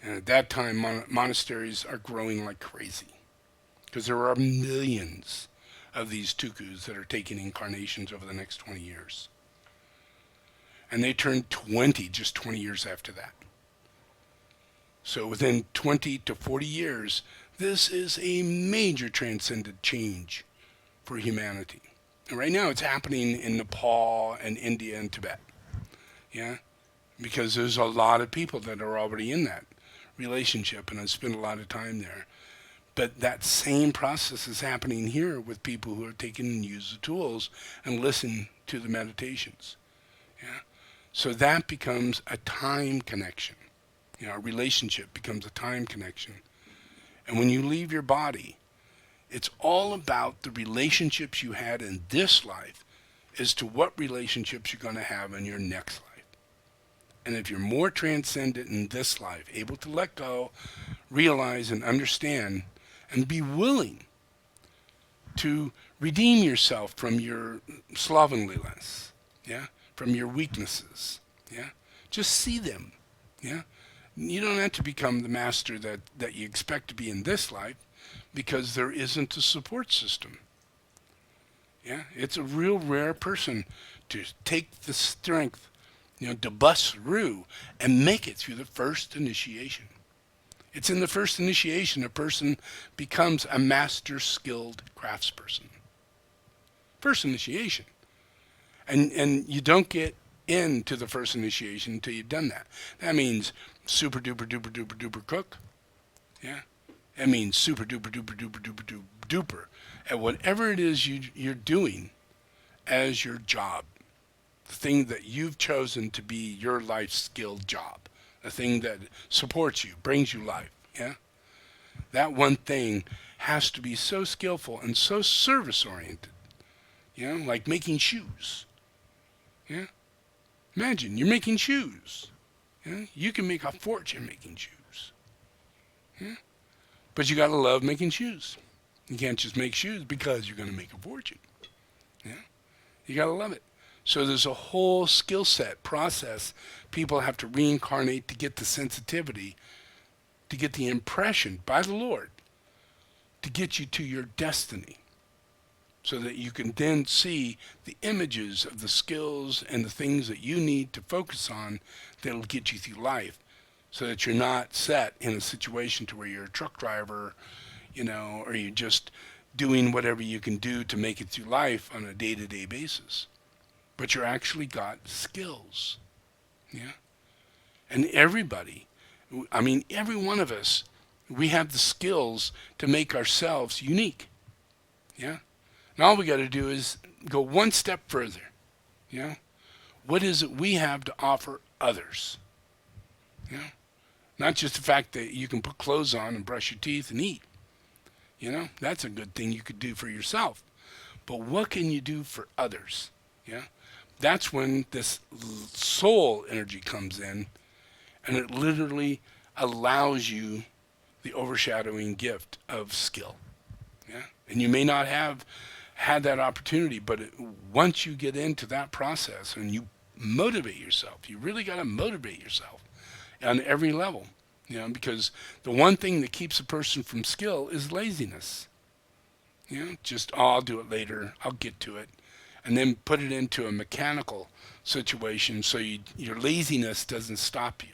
And at that time, monasteries are growing like crazy, because there are millions of these tukus that are taking incarnations over the next 20 years. And they turn 20 just 20 years after that. So within 20 to 40 years, this is a major transcendent change for humanity. And right now it's happening in Nepal and India and Tibet. Because there's a lot of people that are already in that relationship, and I spend a lot of time there. But that same process is happening here with people who are taking and use the tools and listen to the meditations. So that becomes a time connection. A relationship becomes a time connection. And when you leave your body, it's all about the relationships you had in this life as to what relationships you're going to have in your next life. And if you're more transcendent in this life, able to let go, realize and understand, and be willing to redeem yourself from your slovenliness, from your weaknesses, just see them, You don't have to become the master that you expect to be in this life, because there isn't a support system. It's a real rare person to take the strength, to bust through and make it through the first initiation. It's in the first initiation a person becomes a master skilled craftsperson. First initiation. And you don't get into the first initiation until you've done that. That means super duper duper duper duper cook. That means super duper duper duper duper duper at whatever it is you're doing as your job. The thing that you've chosen to be your life skill job. The thing that supports you, brings you life. That one thing has to be so skillful and so service oriented. Like making shoes. Imagine you're making shoes. You can make a fortune making shoes. But you got to love making shoes. You can't just make shoes because you're going to make a fortune. You got to love it. So there's a whole skill set process people have to reincarnate to get the sensitivity, to get the impression by the Lord, to get you to your destiny, so that you can then see the images of the skills and the things that you need to focus on that'll get you through life, so that you're not set in a situation to where you're a truck driver, or you're just doing whatever you can do to make it through life on a day-to-day basis. But you're actually got skills. And everybody, every one of us, we have the skills to make ourselves unique. And all we got to do is go one step further. What is it we have to offer others? Not just the fact that you can put clothes on and brush your teeth and eat. That's a good thing you could do for yourself. But what can you do for others? That's when this soul energy comes in, and it literally allows you the overshadowing gift of skill. Yeah, and you may not have had that opportunity, but once you get into that process and you motivate yourself, you really got to motivate yourself on every level. Because the one thing that keeps a person from skill is laziness. Just, oh, I'll do it later, I'll get to it, and then put it into a mechanical situation so your laziness doesn't stop you.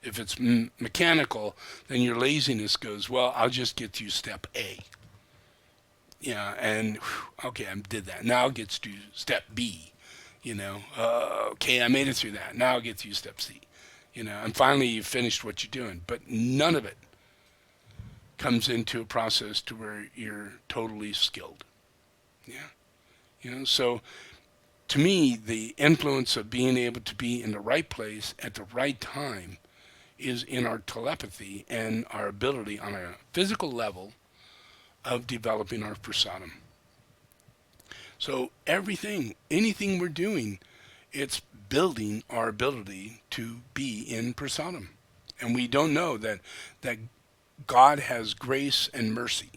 If it's mechanical, then your laziness goes, well, I'll just get to step A. And okay, I did that. Now I'll get to step B. Okay, I made it through that. Now I'll get to step C. And finally you've finished what you're doing. But none of it comes into a process to where you're totally skilled. So to me, the influence of being able to be in the right place at the right time is in our telepathy and our ability on a physical level of developing our prasadam. So anything we're doing, it's building our ability to be in prasadam. And we don't know that God has grace and mercy.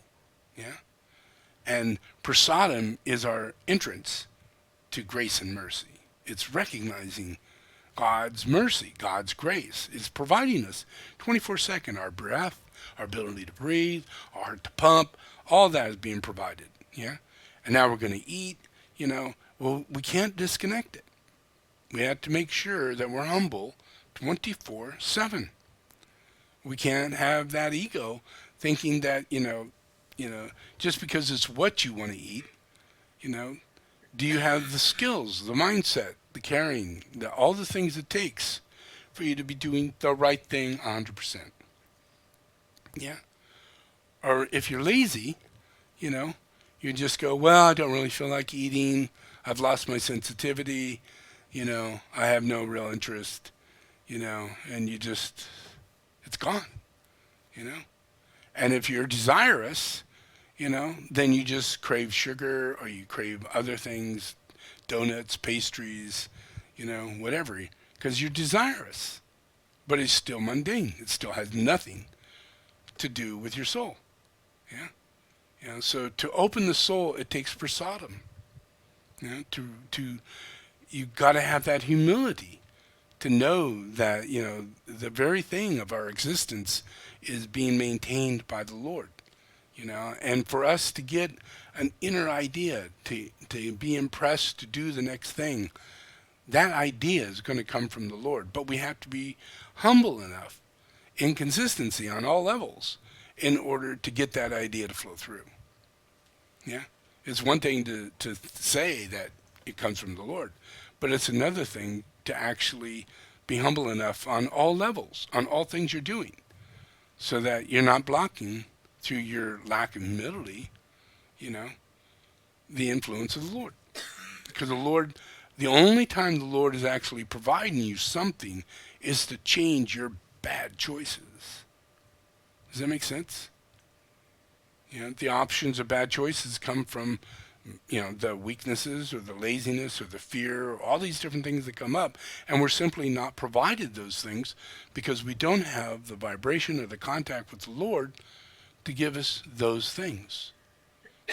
And prasadam is our entrance to grace and mercy. It's recognizing God's mercy, God's grace is providing us 24/7 our breath, our ability to breathe, our heart to pump, all that is being provided. And now we're going to eat. Well, we can't disconnect it. We have to make sure that we're humble 24/7. We can't have that ego thinking that just because it's what you want to eat. Do you have the skills, the mindset, the caring, all the things it takes for you to be doing the right thing 100%? Or if you're lazy, you just go, well, I don't really feel like eating. I've lost my sensitivity. I have no real interest, and it's gone, And if you're desirous, then you just crave sugar or you crave other things, donuts, pastries, whatever, because you're desirous. But it's still mundane. It still has nothing to do with your soul. So to open the soul, it takes prasadam. You got to have that humility to know that, the very thing of our existence is being maintained by the Lord. And for us to get an inner idea, to be impressed to do the next thing, that idea is going to come from the Lord. But we have to be humble enough in consistency on all levels in order to get that idea to flow through. It's one thing to say that it comes from the Lord, but it's another thing to actually be humble enough on all levels, on all things you're doing, so that you're not blocking through your lack of humility, the influence of the Lord. Because the only time the Lord is actually providing you something is to change your bad choices. Does that make sense? The options of bad choices come from, the weaknesses or the laziness or the fear, or all these different things that come up, and we're simply not provided those things because we don't have the vibration or the contact with the Lord to give us those things.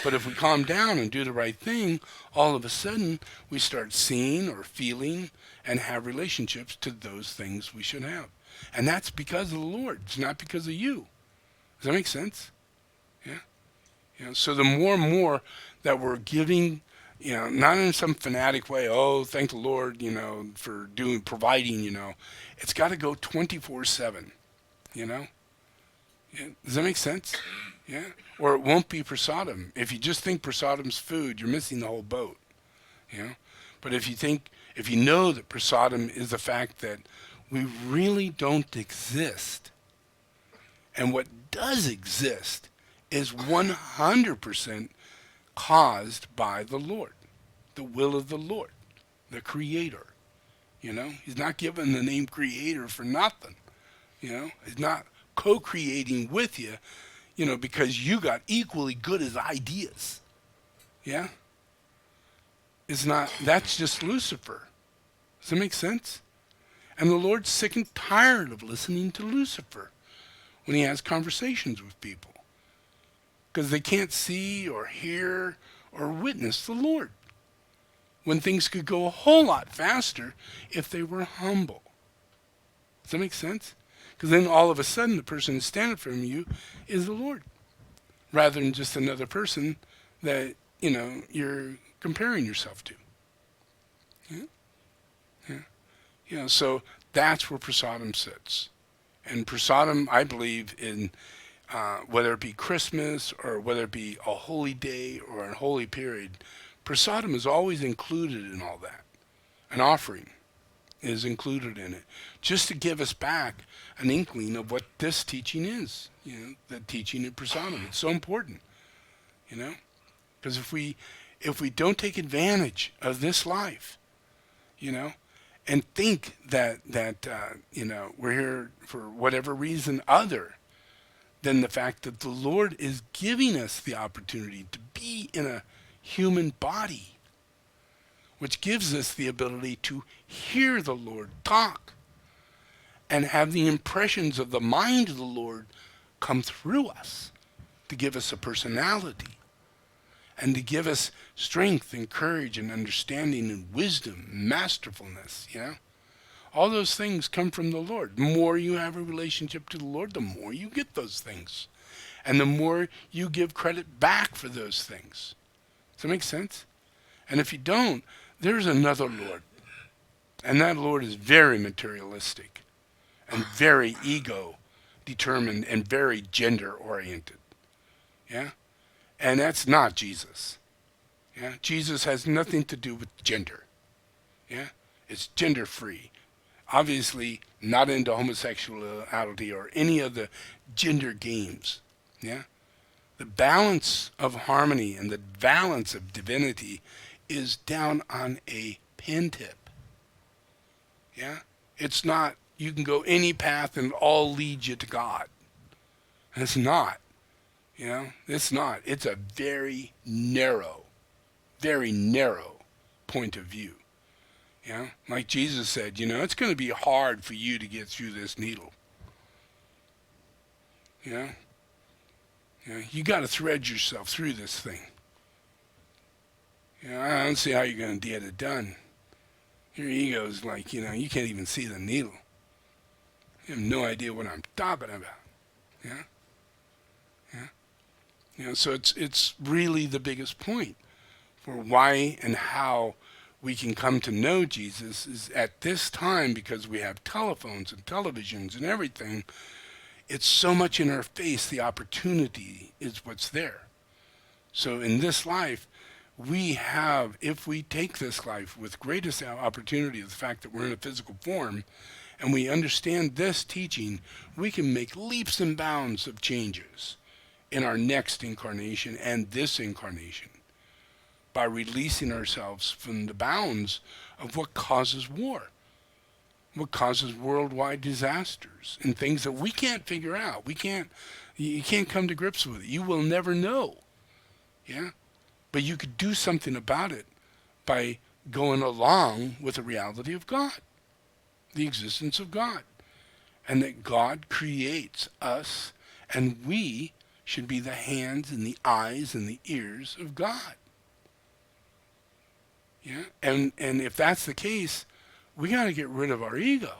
But if we calm down and do the right thing, all of a sudden we start seeing or feeling and have relationships to those things we should have. And that's because of the Lord. It's not because of you. Does that make sense? So the more and more that we're giving, not in some fanatic way, oh, thank the Lord, for providing, it's got to go 24/7, Does that make sense? Or it won't be prasadam. If you just think prasadam's food, you're missing the whole boat, But if you know that prasadam is the fact that we really don't exist, and what does exist is 100% caused by the Lord, the will of the Lord, the Creator. He's not given the name Creator for nothing. He's not co-creating with you, because you got equally good as ideas. It's not, that's just Lucifer. Does that make sense? And the Lord's sick and tired of listening to Lucifer. when he has conversations with people, because they can't see or hear or witness the Lord, when things could go a whole lot faster if they were humble. Does that make sense? Because then all of a sudden the person who's standing from you is the Lord, rather than just another person that, you're comparing yourself to. Yeah? So that's where prasadam sits. And prasadam, I believe, in whether it be Christmas or whether it be a holy day or a holy period, prasadam is always included in all that. An offering is included in it, just to give us back an inkling of what this teaching is. The teaching of prasadam. It's so important. Because if we don't take advantage of this life, and think that we're here for whatever reason other than the fact that the Lord is giving us the opportunity to be in a human body, which gives us the ability to hear the Lord talk and have the impressions of the mind of the Lord come through us to give us a personality and to give us strength and courage and understanding and wisdom, masterfulness, All those things come from the Lord. The more you have a relationship to the Lord, the more you get those things. And the more you give credit back for those things. Does that make sense? And if you don't, there's another Lord. And that Lord is very materialistic and very ego determined and very gender oriented. Yeah? And that's not Jesus. Yeah? Jesus has nothing to do with gender. Yeah? It's gender free. Obviously not into homosexuality or any of the gender games. Yeah? The balance of harmony and the balance of divinity is down on a pin tip. Yeah? It's not, you can go any path and all lead you to God. It's not. It's not. It's a very narrow point of view. Like Jesus said, it's going to be hard for you to get through this needle. You got to thread yourself through this thing. I don't see how you're going to get it done. Your ego is like, you can't even see the needle. You have no idea what I'm talking about. So it's really the biggest point for why and how we can come to know Jesus is at this time, because we have telephones and televisions and everything. It's so much in our face. The opportunity is what's there. So in this life, we have, if we take this life with greatest opportunity of the fact that we're in a physical form, and we understand this teaching, we can make leaps and bounds of changes in our next incarnation and this incarnation by releasing ourselves from the bounds of what causes war, what causes worldwide disasters and things that we can't figure out. You can't come to grips with it. You will never know. Yeah? But you could do something about it by going along with the reality of God, the existence of God, and that God creates us, and we should be the hands and the eyes and the ears of God. Yeah? And if that's the case, we got to get rid of our ego.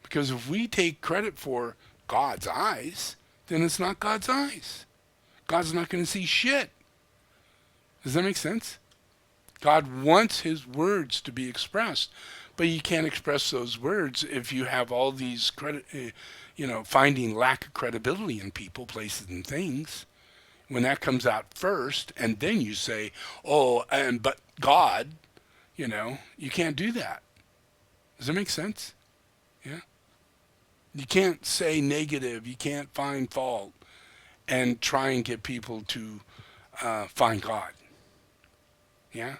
Because if we take credit for God's eyes, then it's not God's eyes. God's not going to see shit. Does that make sense? God wants his words to be expressed, but you can't express those words if you have all these finding lack of credibility in people, places, and things. When that comes out first, and then you say, but God, you can't do that. Does that make sense? Yeah? You can't say negative, you can't find fault, and try and get people to find God. Yeah?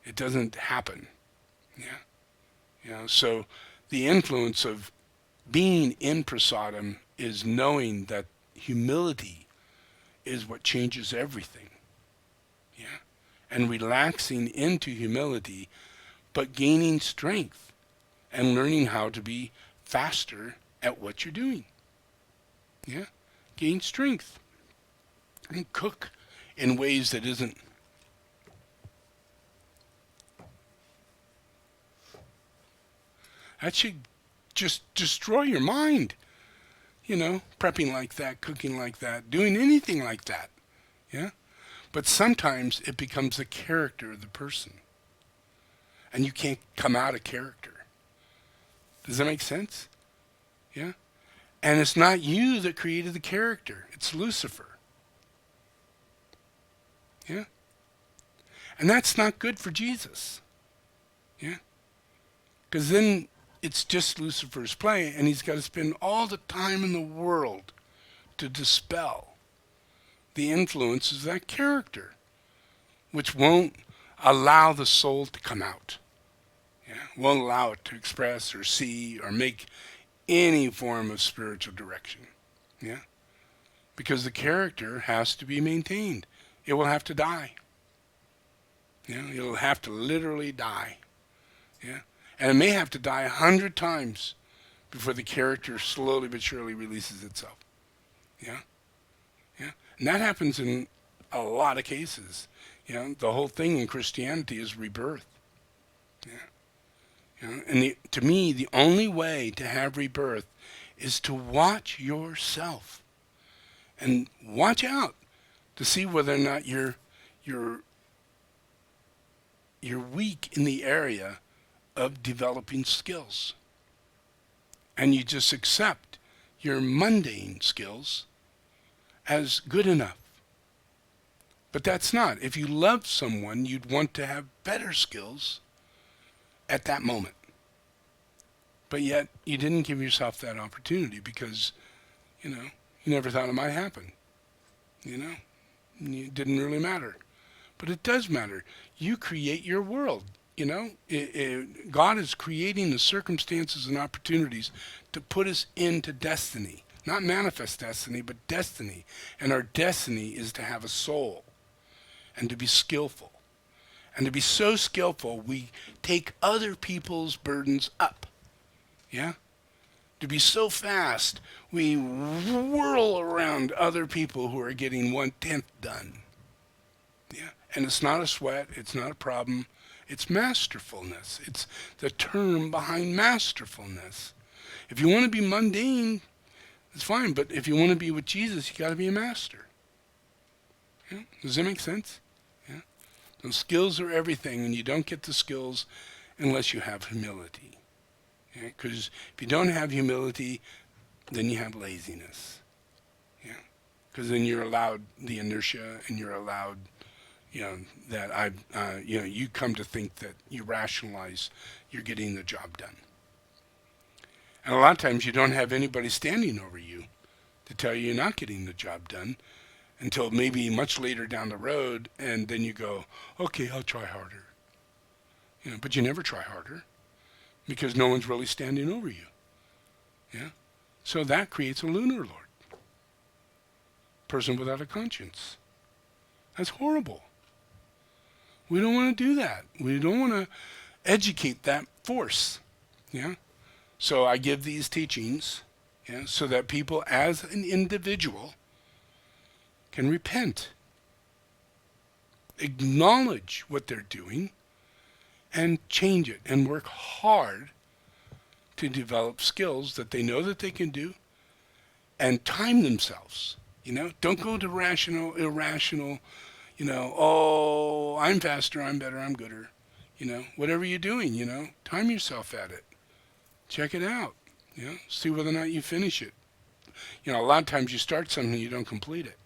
It doesn't happen. Yeah? So the influence of being in prasadam is knowing that humility is what changes everything. Yeah? And relaxing into humility, but gaining strength and learning how to be faster at what you're doing. Yeah? Gain strength. And cook in ways that isn't. That should just destroy your mind. Prepping like that, cooking like that, doing anything like that. Yeah? But sometimes it becomes the character of the person. And you can't come out of character. Does that make sense? Yeah? And it's not you that created the character. It's Lucifer. Yeah? And that's not good for Jesus. Yeah? Because then it's just Lucifer's play, and he's got to spend all the time in the world to dispel the influences of that character, which won't allow the soul to come out. Yeah? Won't allow it to express or see or make any form of spiritual direction. Yeah? Because the character has to be maintained. It will have to die. Yeah? It'll have to literally die. Yeah? And it may have to die 100 times before the character slowly but surely releases itself. Yeah? Yeah? And that happens in a lot of cases. The whole thing in Christianity is rebirth. Yeah? And to me, the only way to have rebirth is to watch yourself. And watch out to see whether or not you're weak in the area of developing skills. And you just accept your mundane skills as good enough. But that's not. If you love someone, you'd want to have better skills at that moment. But yet, you didn't give yourself that opportunity because, you never thought it might happen. It didn't really matter. But it does matter. You create your world. God is creating the circumstances and opportunities to put us into destiny. Not manifest destiny, but destiny. And our destiny is to have a soul and to be skillful. And to be so skillful, we take other people's burdens up. Yeah? To be so fast, we whirl around other people who are getting 1/10 done. Yeah? And it's not a sweat, it's not a problem. It's masterfulness. It's the term behind masterfulness. If you want to be mundane, it's fine. But if you want to be with Jesus, you got to be a master. Yeah? Does that make sense? Yeah? Those skills are everything, and you don't get the skills unless you have humility. Because if you don't have humility, then you have laziness. Yeah? Because then you're allowed the inertia, and you're allowed that you come to think that you rationalize you're getting the job done. And a lot of times you don't have anybody standing over you to tell you you're not getting the job done until maybe much later down the road, and then you go, okay, I'll try harder. But you never try harder because no one's really standing over you. Yeah? So that creates a lunar lord. Person without a conscience. That's horrible. We don't want to do that. We don't want to educate that force. Yeah? So I give these teachings, so that people as an individual can repent, acknowledge what they're doing, and change it, and work hard to develop skills that they know that they can do, and time themselves. Don't go to rational, irrational, oh, I'm faster, I'm better, I'm gooder. Whatever you're doing, time yourself at it. Check it out. See whether or not you finish it. A lot of times you start something and you don't complete it.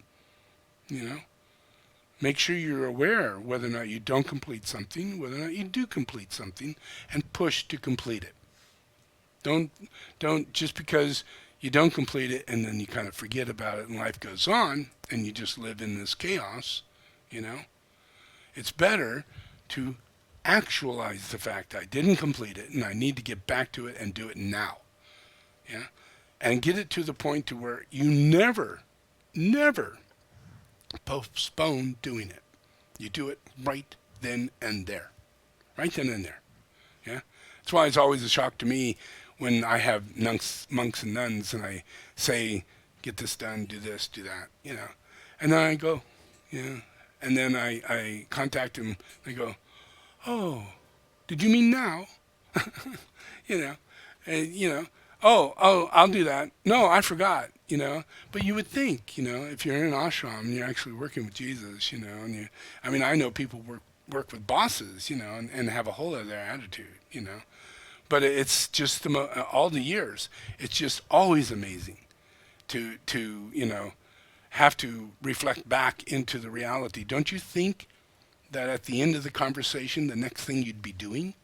Make sure you're aware whether or not you don't complete something, whether or not you do complete something, and push to complete it. Don't just because you don't complete it and then you kind of forget about it and life goes on and you just live in this chaos. It's better to actualize the fact I didn't complete it and I need to get back to it and do it now. Yeah? And get it to the point to where you never postpone doing it. You do it right then and there. Right then and there. Yeah? That's why it's always a shock to me when I have monks and nuns and I say, get this done, do this, do that, And then I go, and then I contact him. I go, oh, did you mean now? you know, and oh, I'll do that. No, I forgot. But you would think, if you're in an ashram and you're actually working with Jesus, and I mean, I know people work with bosses, and have a whole other attitude, But it's just all the years. It's just always amazing to have to reflect back into the reality. Don't you think that at the end of the conversation, the next thing you'd be doing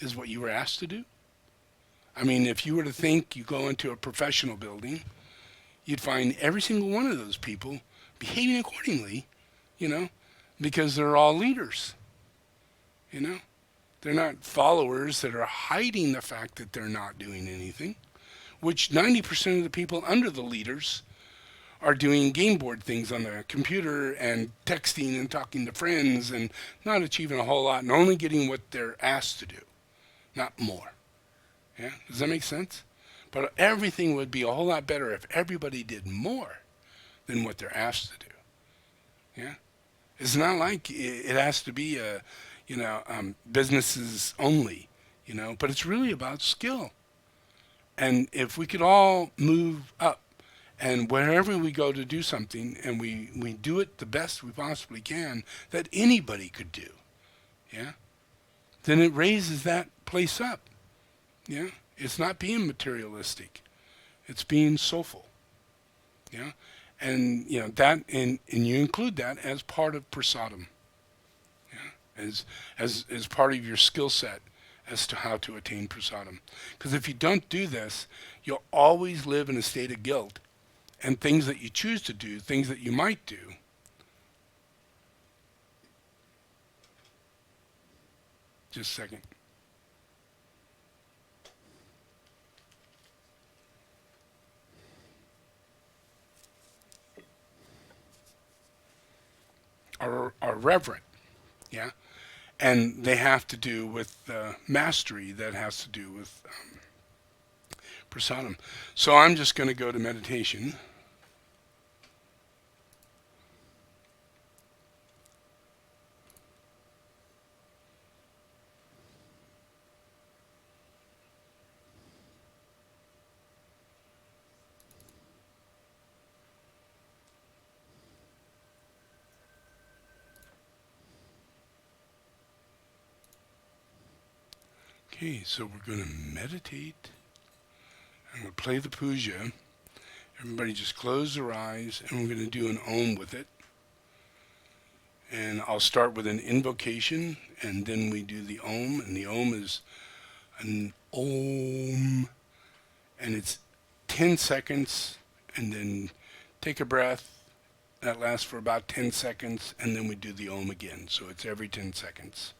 is what you were asked to do? I mean, if you were to think you go into a professional building, you'd find every single one of those people behaving accordingly, you know, because they're all leaders, you know. They're not followers that are hiding the fact that they're not doing anything, which 90% of the people under the leaders are doing game board things on the computer and texting and talking to friends and not achieving a whole lot and only getting what they're asked to do, not more. Yeah, does that make sense? But everything would be a whole lot better if everybody did more than what they're asked to do. Yeah, it's not like it has to be businesses only, but it's really about skill. And if we could all move up, and wherever we go to do something, and we do it the best we possibly can, that anybody could do, yeah, then it raises that place up. Yeah, it's not being materialistic; it's being soulful. Yeah, and that, and you include that as part of prasadam. Yeah, as part of your skill set as to how to attain prasadam. Because if you don't do this, you'll always live in a state of guilt, and things that you choose to do, things that you might do. Just a second. Are reverent, yeah, and they have to do with mastery. That has to do with prasadam. So I'm just going to go to meditation. Okay, so we're going to meditate. I'm going to play the puja. Everybody just close their eyes, and we're going to do an om with it. And I'll start with an invocation, and then we do the om, and the om is an om, and it's 10 seconds, and then take a breath. That lasts for about 10 seconds, and then we do the om again. So it's every 10 seconds.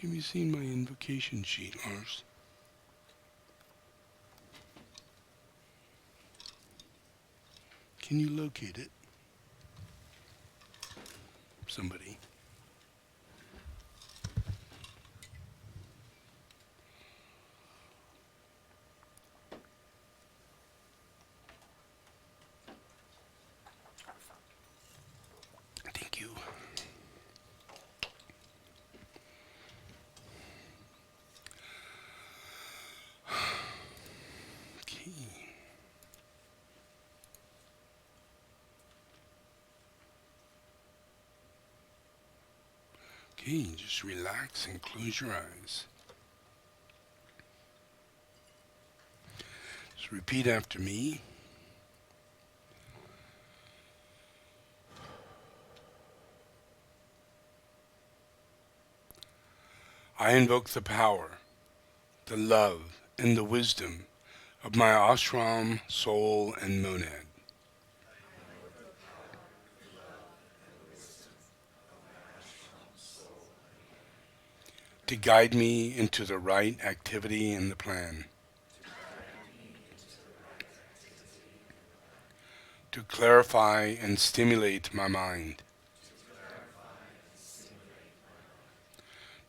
Have you seen my invocation sheet, Lars? Can you locate it? Somebody. Thank you. Okay. Okay, just relax and close your eyes. Just repeat after me. I invoke the power, the love, and the wisdom of my ashram, soul, and monad. To guide me into the right activity in the plan. To clarify and stimulate my mind.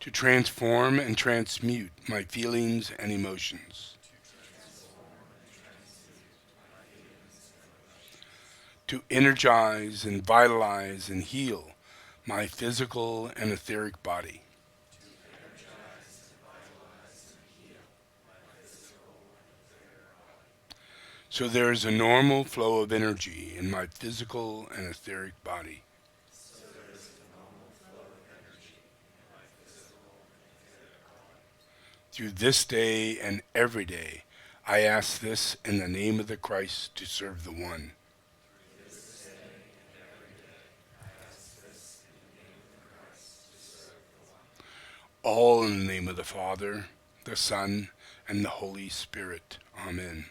To transform and transmute my feelings and emotions. To energize and vitalize and heal my physical and etheric body. So there is a normal flow of energy in my physical and etheric body. Through this day and every day, I ask this in the name of the Christ to serve the One. All in the name of the Father, the Son, and the Holy Spirit. Amen.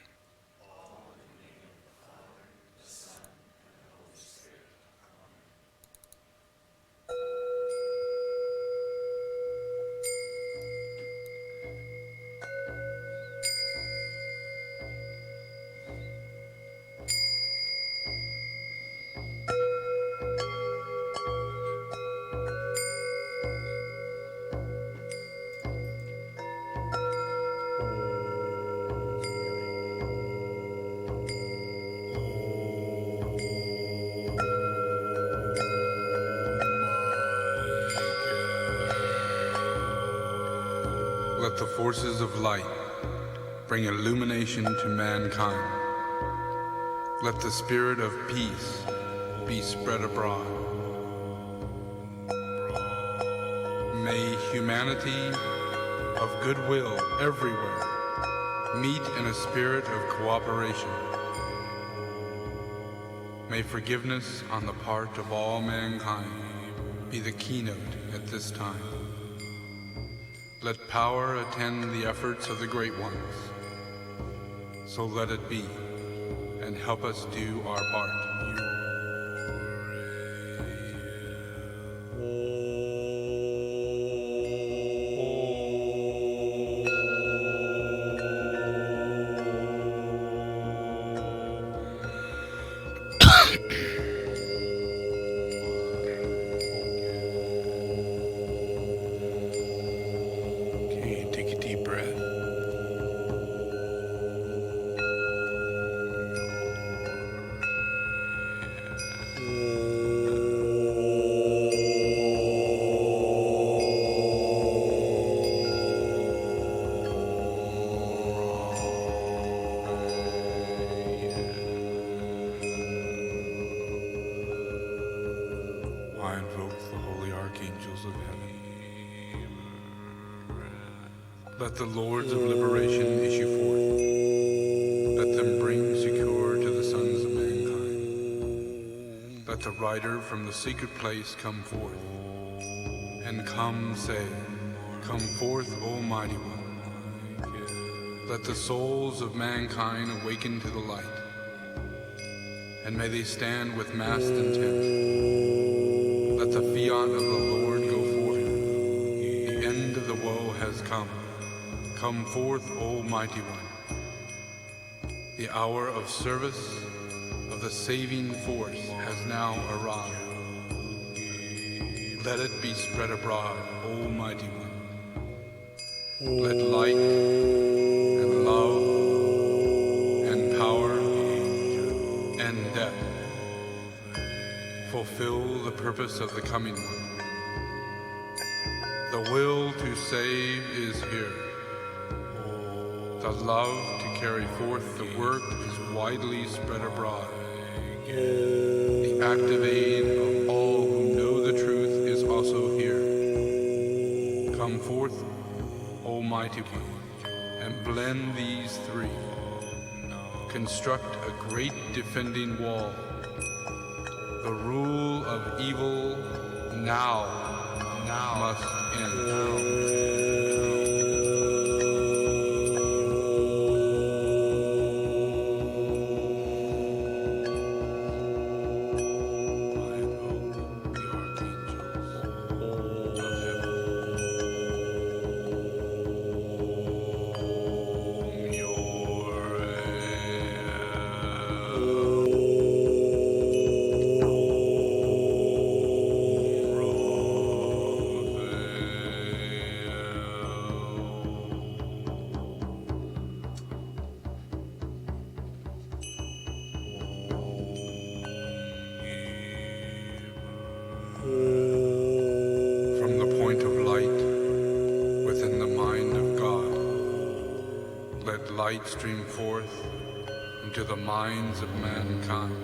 Let the forces of light bring illumination to mankind. Let the spirit of peace be spread abroad. May humanity of goodwill everywhere meet in a spirit of cooperation. May forgiveness on the part of all mankind be the keynote at this time. Let power attend the efforts of the great ones. So let it be, and help us do our part. Okay, take a deep breath. I invoke the holy archangels of heaven. Let the lords of liberation issue forth. Let them bring succor to the sons of mankind. Let the rider from the secret place come forth. And come say, come forth, O mighty one. Let the souls of mankind awaken to the light. And may they stand with massed intent. Let the fiat of the Lord go forth. The end of the woe has come. Come forth, O mighty one. The hour of service of the saving force has now arrived. Let it be spread abroad, O mighty one. Let light and love and power and death fulfill the purpose of the coming one. The will to save is here. The love to carry forth the work is widely spread abroad. The active aid of all who know the truth is also here. Come forth, O mighty one, and blend these three. Construct a great defending wall. The rule of evil now must end. light stream forth into the minds of mankind.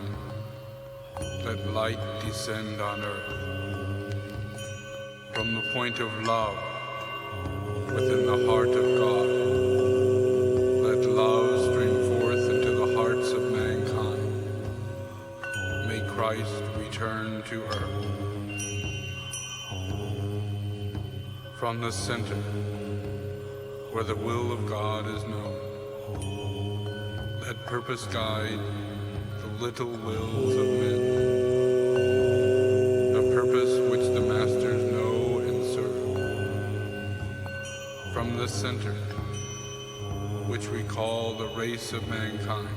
Let light descend on earth. From the point of love within the heart of God, let love stream forth into the hearts of mankind. May Christ return to earth. From the center, where the will of God is known, let purpose guide the little wills of men, the purpose which the masters know and serve. From the center, which we call the race of mankind,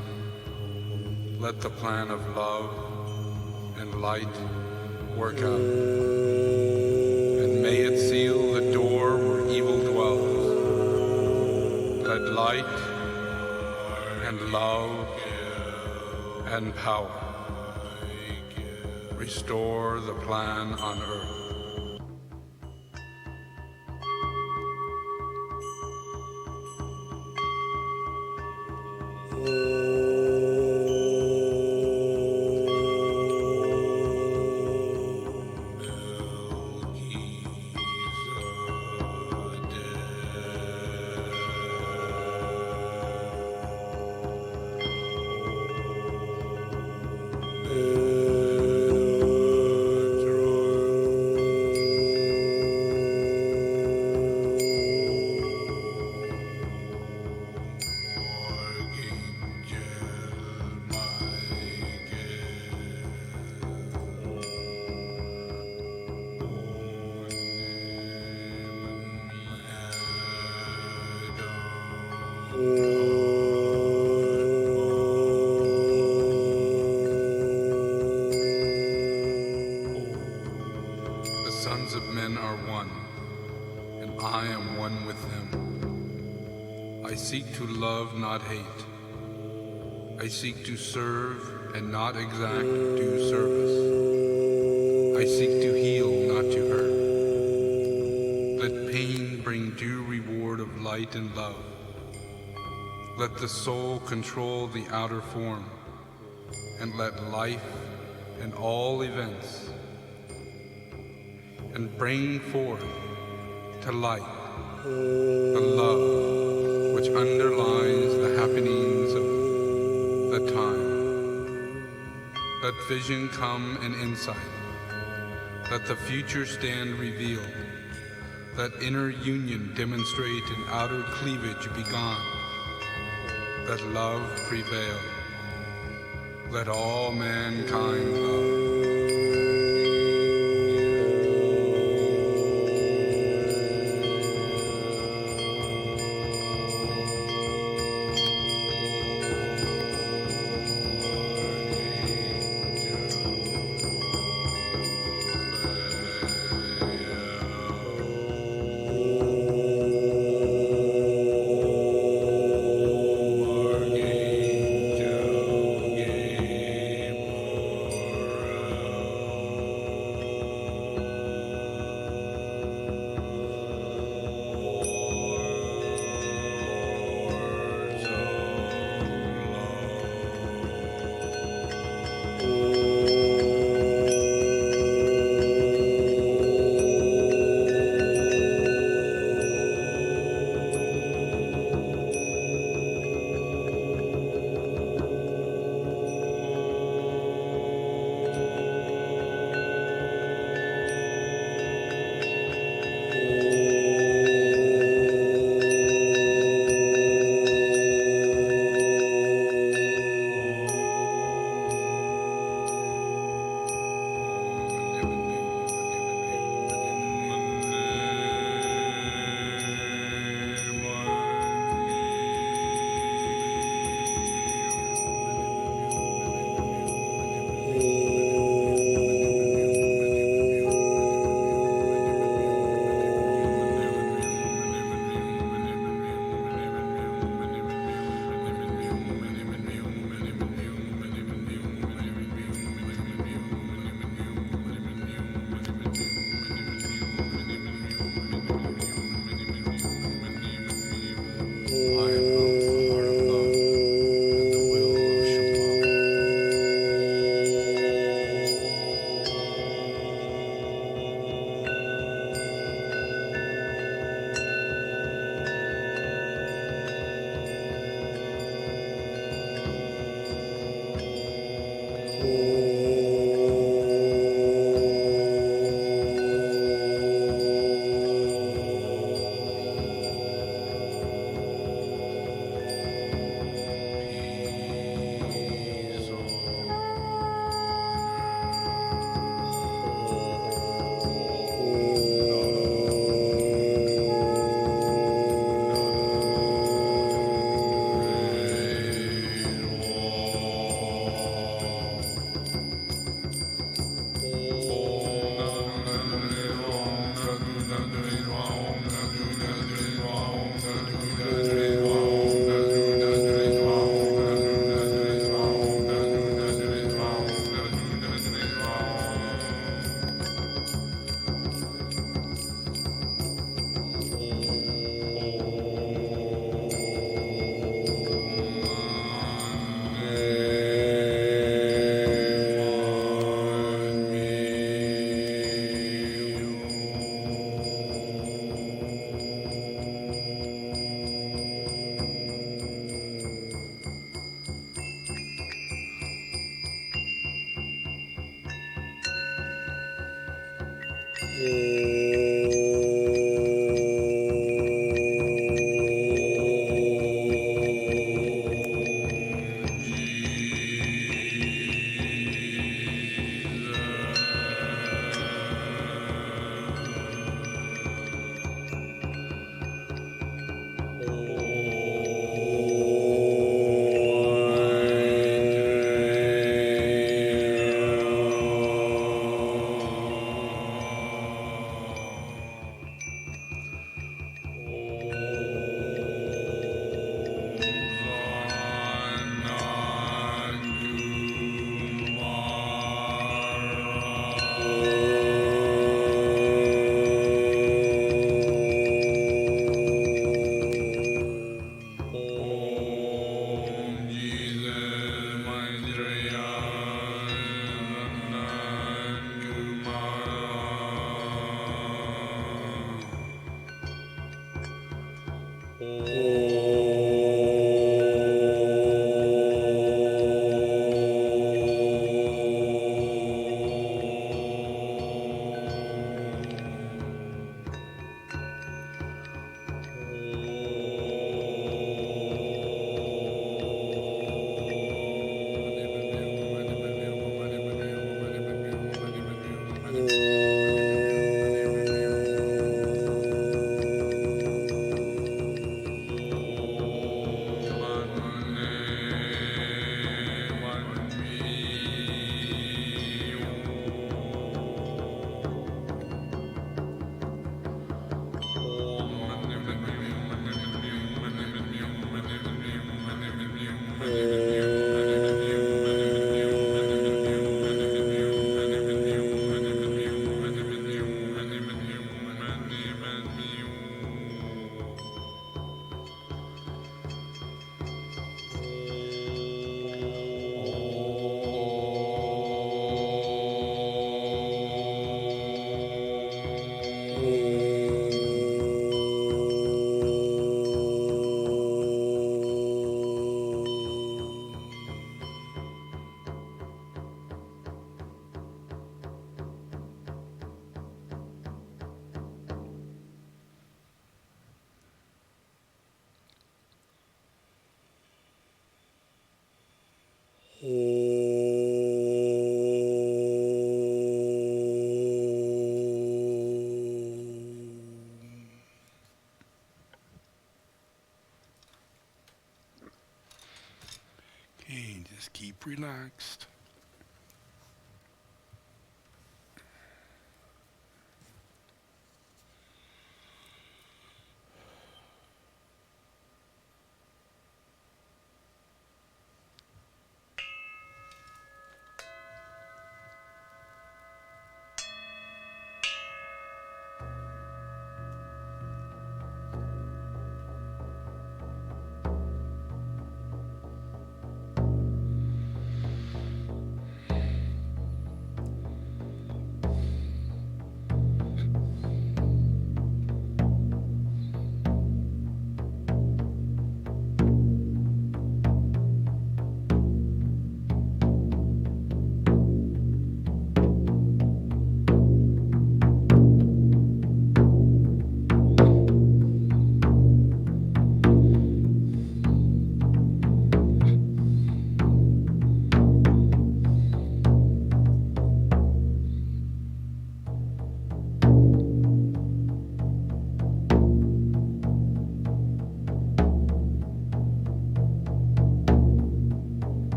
let the plan of love and light work out, and may it seal the door where evil dwells. Let light and love and power restore the plan on earth. The sons of men are one, and I am one with them. I seek to love, not hate. I seek to serve and not exact due service. I seek to heal, not to hurt. Let pain bring due reward of light and love. Let the soul control the outer form, and let life and all events and bring forth to light the love which underlies the happenings of the time. Let vision come and insight. Let the future stand revealed. Let inner union demonstrate and outer cleavage be gone. Let love prevail. Let all mankind love. Okay, just keep relaxed.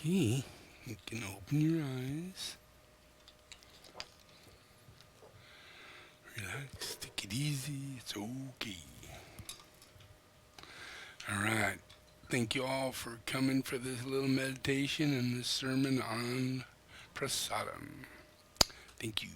Okay, you can open your eyes. Relax, take it easy, it's okay. Alright, thank you all for coming for this little meditation and this sermon on prasadam. Thank you.